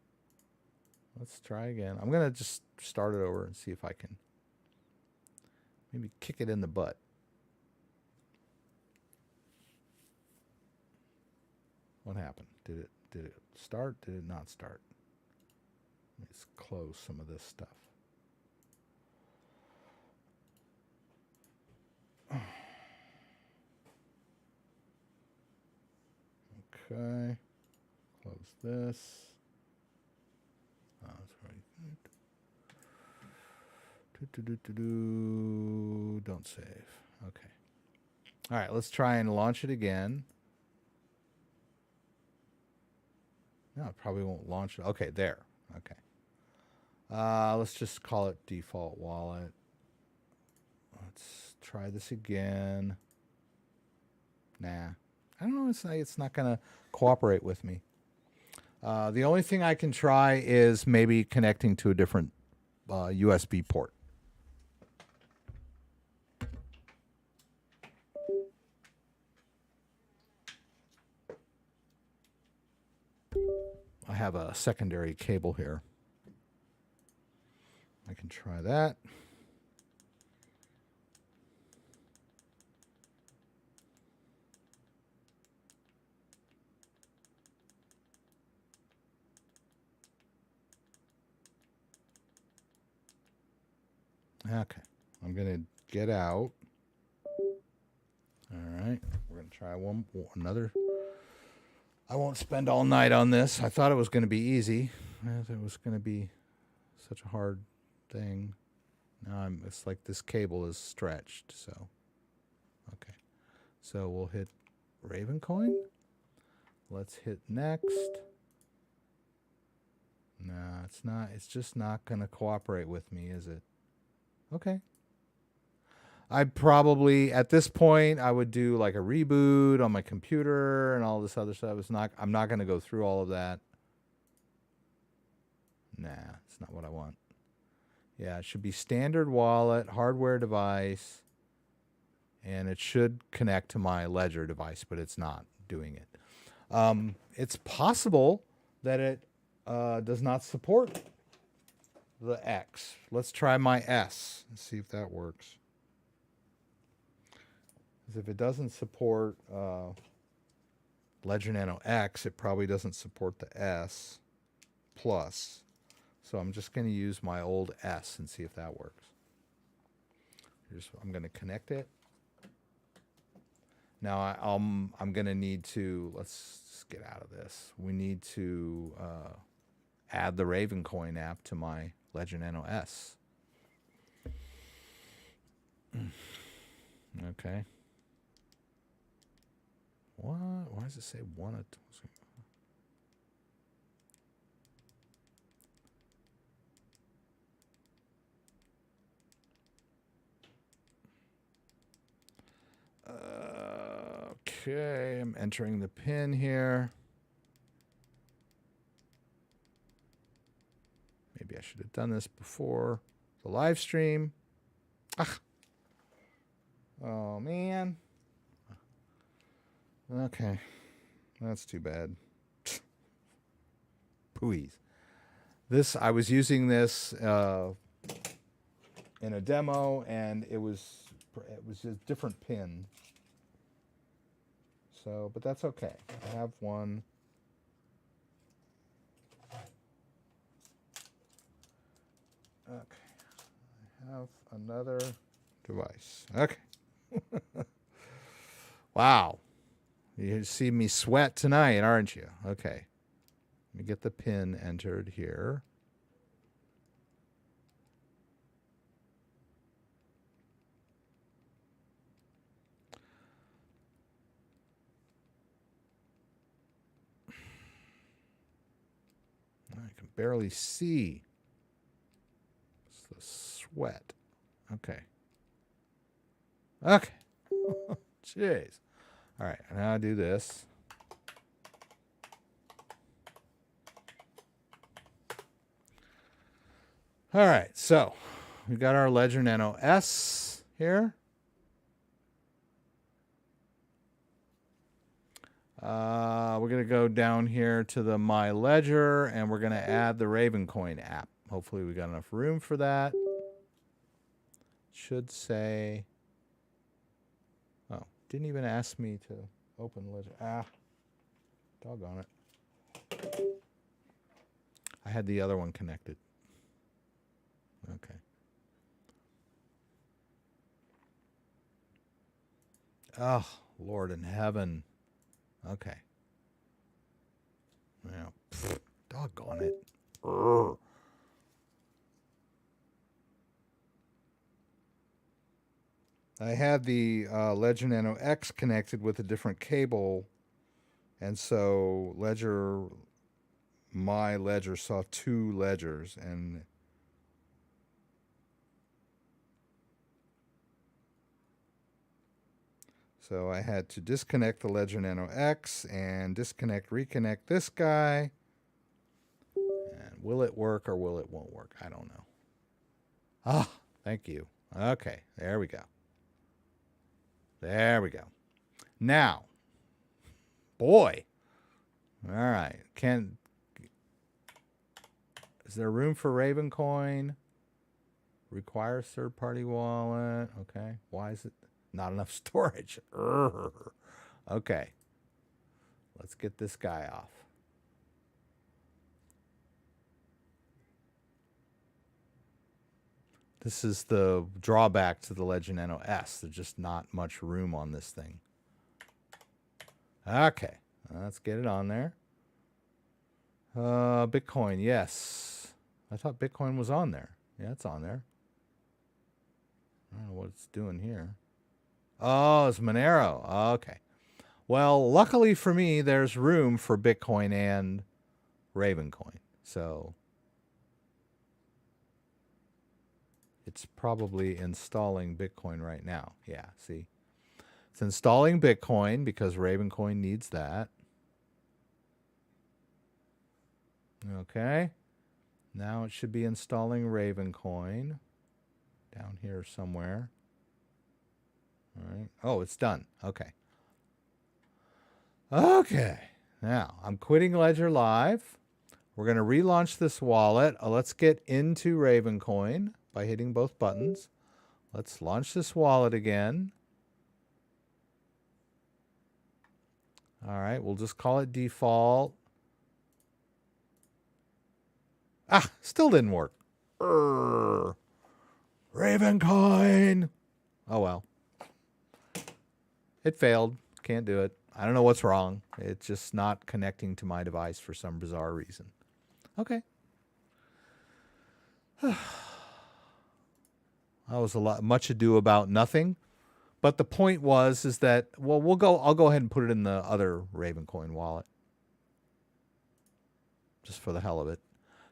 Let's try again. I'm gonna just start it over and see if I can maybe kick it in the butt. What happened? Did it start? Did it not start? Let's close some of this stuff. Okay. Close this. Oh, that's right. Don't save. Okay. All right, let's try and launch it again. No, it probably won't launch it. Okay, there. Okay. Let's just call it default wallet. Let's try this again. Nah. I don't know. It's not going to cooperate with me. The only thing I can try is maybe connecting to a different USB port. I have a secondary cable here. I can try that. Okay, I'm going to get out. All right, we're going to try another. I won't spend all night on this. I thought it was going to be easy. I thought it was going to be such a hard thing. Now it's like this cable is stretched, so. Okay, so we'll hit Ravencoin. Let's hit next. No, it's not. It's just not going to cooperate with me, is it? Okay. I'd probably, at this point, I would do like a reboot on my computer and all this other stuff. I'm not going to go through all of that. Nah, it's not what I want. Yeah, it should be standard wallet, hardware device, and it should connect to my Ledger device, but it's not doing it. It's possible that it does not support the X. Let's try my S and see if that works. Because if it doesn't support Ledger Nano X, it probably doesn't support the S plus. So I'm just going to use my old S and see if that works. I'm going to connect it. Now I'm going to need to, let's just get out of this. We need to add the Ravencoin app to my Ledger Nano S. Okay. What? Why does it say one? Okay, I'm entering the PIN here. Maybe I should have done this before the live stream. Ugh. Oh, man. Okay. That's too bad. Please. I was using this in a demo, and it was a different PIN. So, but that's okay. I have one. Okay. I have another device. Okay. Wow. You see me sweat tonight, aren't you? Okay. Let me get the PIN entered here. I can barely see. It's the sweat. Okay. Okay. Jeez. All right. Now I do this. All right. So we got our Ledger Nano S here. We're going to go down here to the My Ledger, and we're going to add the Ravencoin app. Hopefully we got enough room for that. Should say, oh, didn't even ask me to open Ledger. Ah, doggone it. I had the other one connected. Okay. Oh, Lord in heaven. Okay. Well, doggone it. Urgh. I had the Ledger Nano X connected with a different cable, and so my ledger saw two ledgers, and so I had to disconnect the Ledger Nano X and reconnect this guy. And will it work or will it won't work? I don't know. Ah, thank you. Okay, there we go. There we go. Now, boy. All right. Is there room for Ravencoin? Requires third-party wallet. Okay. Why is it not enough storage? Okay. Let's get this guy off. This is the drawback to the Ledger Nano S. There's just not much room on this thing. Okay. Let's get it on there. Bitcoin, yes. I thought Bitcoin was on there. Yeah, it's on there. I don't know what it's doing here. Oh, it's Monero. Okay. Well, luckily for me, there's room for Bitcoin and Ravencoin. So it's probably installing Bitcoin right now. Yeah, see? It's installing Bitcoin because Ravencoin needs that. Okay. Now it should be installing Ravencoin down here somewhere. All right. Oh, it's done. Okay. Okay. Now, I'm quitting Ledger Live. We're going to relaunch this wallet. Let's get into Ravencoin by hitting both buttons. Let's launch this wallet again. All right. We'll just call it default. Ah, still didn't work. Ravencoin. Oh, well. It failed. Can't do it. I don't know what's wrong. It's just not connecting to my device for some bizarre reason. Okay. That was much ado about nothing. But the point is that, well, I'll go ahead and put it in the other Ravencoin wallet. Just for the hell of it.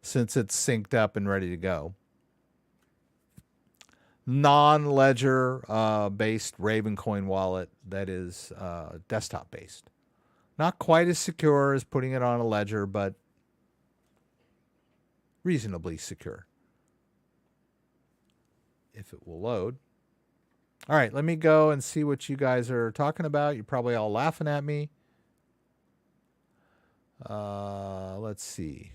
Since it's synced up and ready to go. Non-ledger based Ravencoin wallet that is desktop based. Not quite as secure as putting it on a ledger, but reasonably secure. If it will load. All right, let me go and see what you guys are talking about. You're probably all laughing at me. Let's see.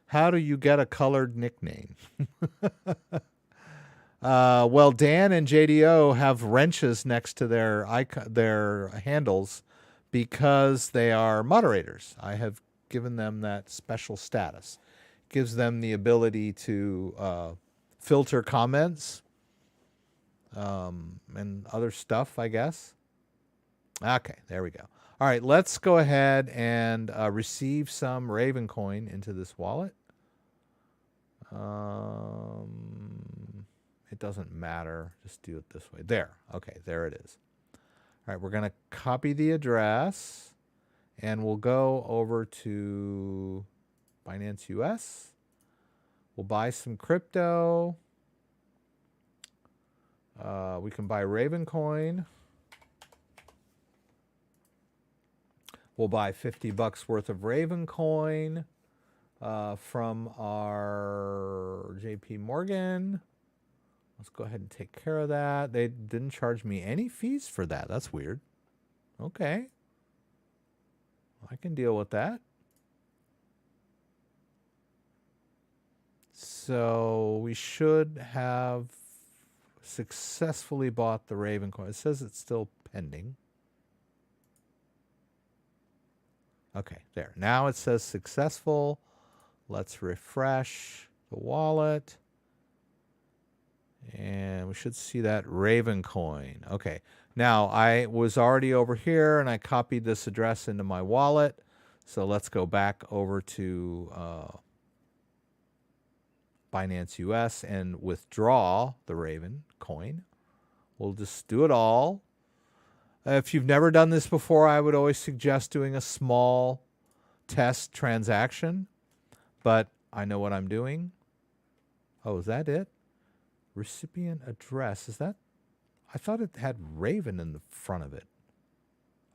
How do you get a colored nickname? Well, Dan and JDO have wrenches next to their handles because they are moderators. I have given them that special status. Gives them the ability to filter comments and other stuff, I guess. Okay, there we go. All right, let's go ahead and receive some Ravencoin into this wallet. It doesn't matter. Just do it this way. There. Okay, there it is. All right, we're going to copy the address, and we'll go over to Binance US. We'll buy some crypto. We can buy Ravencoin. We'll buy $50 worth of Ravencoin from our JP Morgan. Let's go ahead and take care of that. They didn't charge me any fees for that. That's weird. Okay. I can deal with that. So we should have successfully bought the Ravencoin. It says it's still pending. Okay, there. Now it says successful. Let's refresh the wallet. And we should see that Ravencoin. Okay. Now, I was already over here, and I copied this address into my wallet. So let's go back over to Binance US and withdraw the Raven coin. We'll just do it all. If you've never done this before, I would always suggest doing a small test transaction, but I know what I'm doing. Oh, is that it? Recipient address. Is that? I thought it had Raven in the front of it.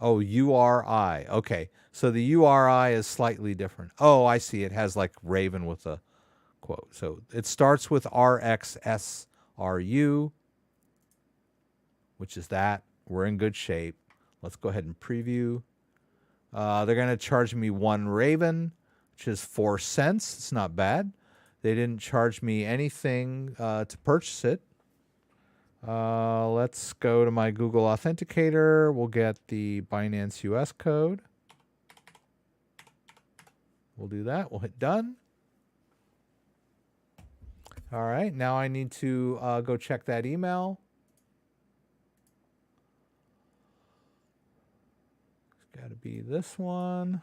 Oh, URI. Okay. So the URI is slightly different. Oh, I see. It has like Raven with a quote. So it starts with RXSRU, which is that. We're in good shape. Let's go ahead and preview. They're going to charge me 1 Raven, which is 4 cents. It's not bad. They didn't charge me anything to purchase it. Let's go to my Google Authenticator. We'll get the Binance US code. We'll do that. We'll hit done. All right. Now I need to go check that email. It's got to be this one.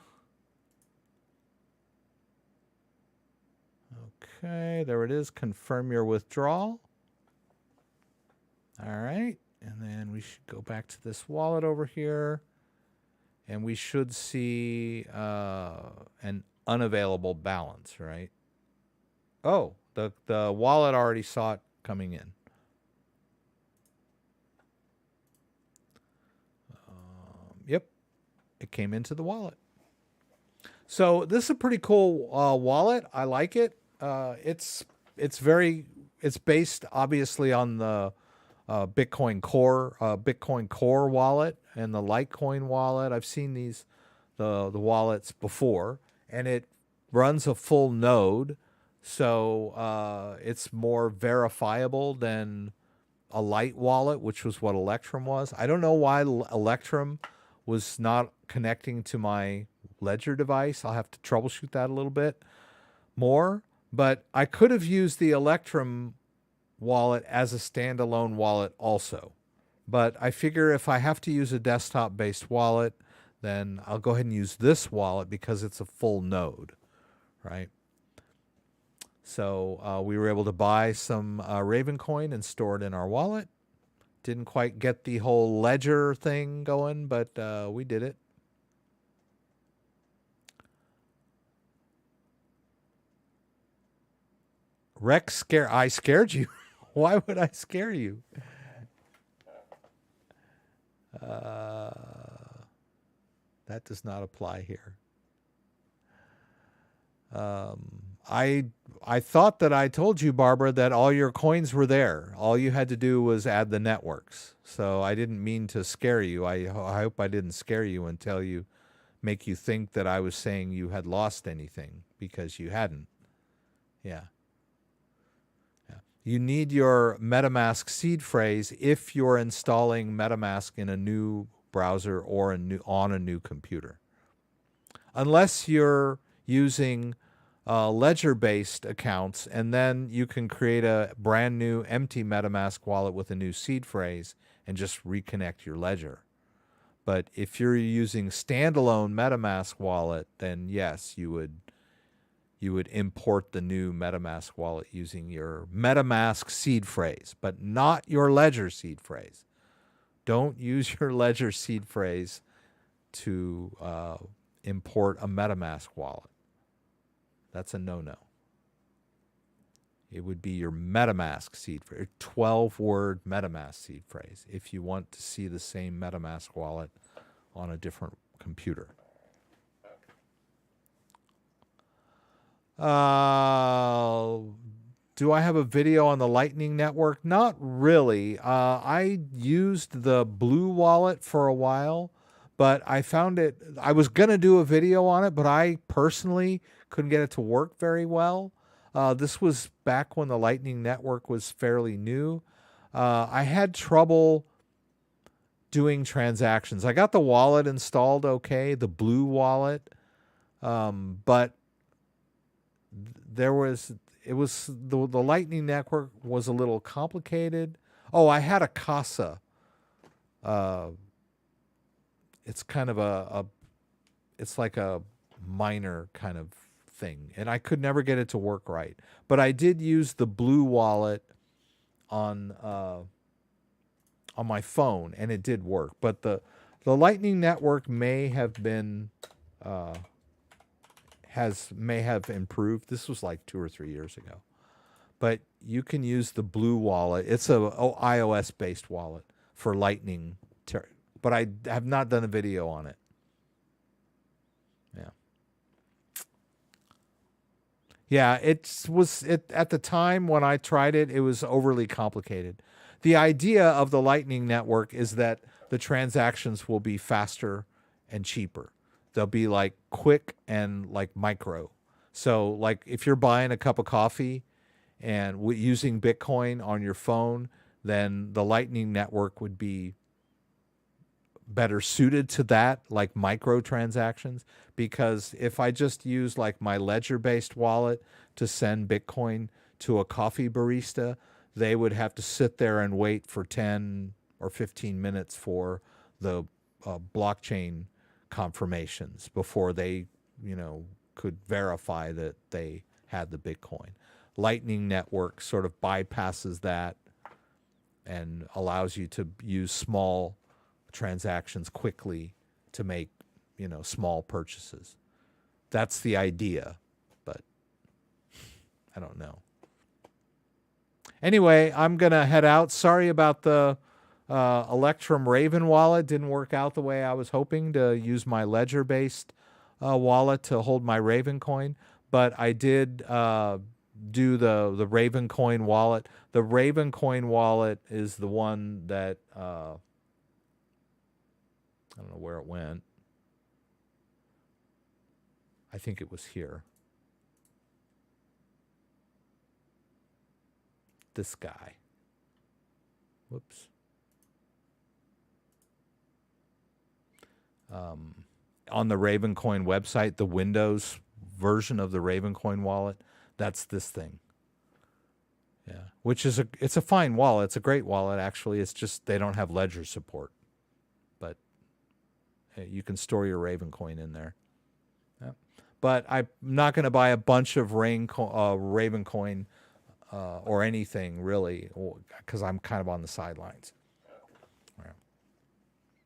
Okay. There it is. Confirm your withdrawal. All right, and then we should go back to this wallet over here, and we should see an unavailable balance, right? Oh, the wallet already saw it coming in. Yep, it came into the wallet. So this is a pretty cool wallet. I like it. It's based obviously on the Bitcoin Core wallet and the Litecoin wallet. I've seen the wallets before, and it runs a full node, so it's more verifiable than a Lite wallet, which was what Electrum was. I don't know why Electrum was not connecting to my Ledger device. I'll have to troubleshoot that a little bit more, but I could have used the Electrum wallet as a standalone wallet also. But I figure if I have to use a desktop-based wallet, then I'll go ahead and use this wallet because it's a full node, right? So we were able to buy some Ravencoin and store it in our wallet. Didn't quite get the whole Ledger thing going, but we did it. Rex I scared you. Why would I scare you? That does not apply here. I thought that I told you, Barbara, that all your coins were there. All you had to do was add the networks. So I didn't mean to scare you. I hope I didn't scare you and make you think that I was saying you had lost anything, because you hadn't. Yeah. You need your Metamask seed phrase if you're installing Metamask in a new browser or on a new computer. Unless you're using Ledger-based accounts, and then you can create a brand new empty Metamask wallet with a new seed phrase and just reconnect your Ledger. But if you're using standalone Metamask wallet, then yes, you would import the new Metamask wallet using your Metamask seed phrase, but not your Ledger seed phrase. Don't use your Ledger seed phrase to import a Metamask wallet. That's a no-no. It would be your Metamask seed phrase, 12-word Metamask seed phrase, if you want to see the same Metamask wallet on a different computer. Do I have a video on the Lightning Network? Not really. I used the Blue wallet for a while, but I found I was going to do a video on it, but I personally couldn't get it to work very well. This was back when the Lightning Network was fairly new. I had trouble doing transactions. I got the wallet installed okay, the Blue wallet, but the Lightning Network was a little complicated. Oh, I had a Casa. It's kind of it's like a minor kind of thing, and I could never get it to work right. But I did use the Blue wallet on my phone, and it did work. But the Lightning Network may have been may have improved. This was like 2 or 3 years ago. But you can use the Blue wallet. It's a iOS based wallet for Lightning. But I have not done a video on it. Yeah. Yeah, at the time when I tried it, it was overly complicated. The idea of the Lightning Network is that the transactions will be faster and cheaper. They'll be like quick and like micro. So like if you're buying a cup of coffee and using Bitcoin on your phone, then the Lightning Network would be better suited to that, like micro transactions. Because if I just use like my Ledger-based wallet to send Bitcoin to a coffee barista, they would have to sit there and wait for 10 or 15 minutes for the blockchain confirmations before they, could verify that they had the Bitcoin. Lightning Network sort of bypasses that and allows you to use small transactions quickly to make, small purchases. That's the idea, but I don't know. Anyway, I'm going to head out. Sorry about the Electrum Raven wallet. Didn't work out the way I was hoping to use my Ledger-based wallet to hold my Ravencoin, but I did do the Ravencoin wallet. The Ravencoin wallet is the one that I don't know where it went. I think it was here. This guy. Whoops. On the Ravencoin website, the Windows version of the Ravencoin wallet, that's this thing. Yeah, which is it's a fine wallet. It's a great wallet, actually. It's just they don't have Ledger support. But you can store your Ravencoin in there. Yeah. But I'm not going to buy a bunch of Ravencoin or anything, really, because I'm kind of on the sidelines. All right.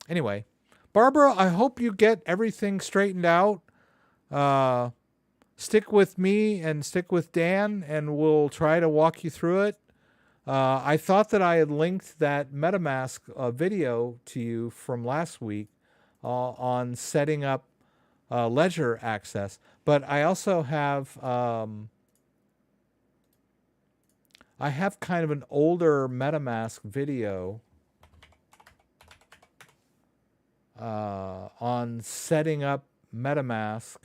Anyway, Barbara, I hope you get everything straightened out. Stick with me and stick with Dan, and we'll try to walk you through it. I thought that I had linked that Metamask video to you from last week on setting up Ledger access, but I also have kind of an older Metamask video on setting up Metamask.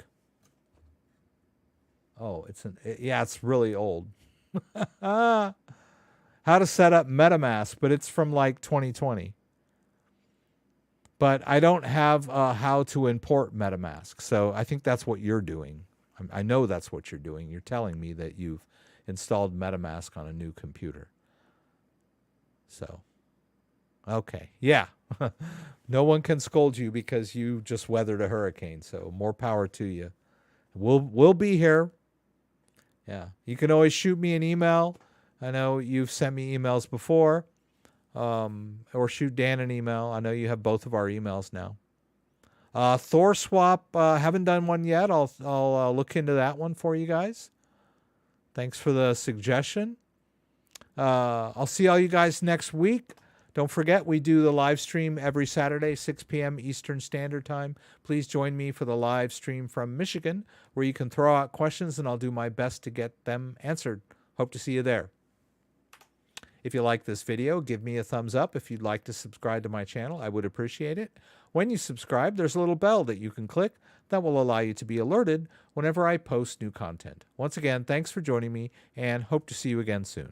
Oh, it's really old. How to set up Metamask, but it's from like 2020. But I don't have how to import Metamask. So I think that's what you're doing. I know that's what you're doing. You're telling me that you've installed Metamask on a new computer. So, okay. Yeah. No one can scold you because you just weathered a hurricane. So more power to you. We'll be here. Yeah. You can always shoot me an email. I know you've sent me emails before. Or shoot Dan an email. I know you have both of our emails now. Thor swap, haven't done one yet. I'll look into that one for you guys. Thanks for the suggestion. I'll see all you guys next week. Don't forget, we do the live stream every Saturday, 6 p.m. Eastern Standard Time. Please join me for the live stream from Michigan, where you can throw out questions, and I'll do my best to get them answered. Hope to see you there. If you like this video, give me a thumbs up. If you'd like to subscribe to my channel, I would appreciate it. When you subscribe, there's a little bell that you can click that will allow you to be alerted whenever I post new content. Once again, thanks for joining me, and hope to see you again soon.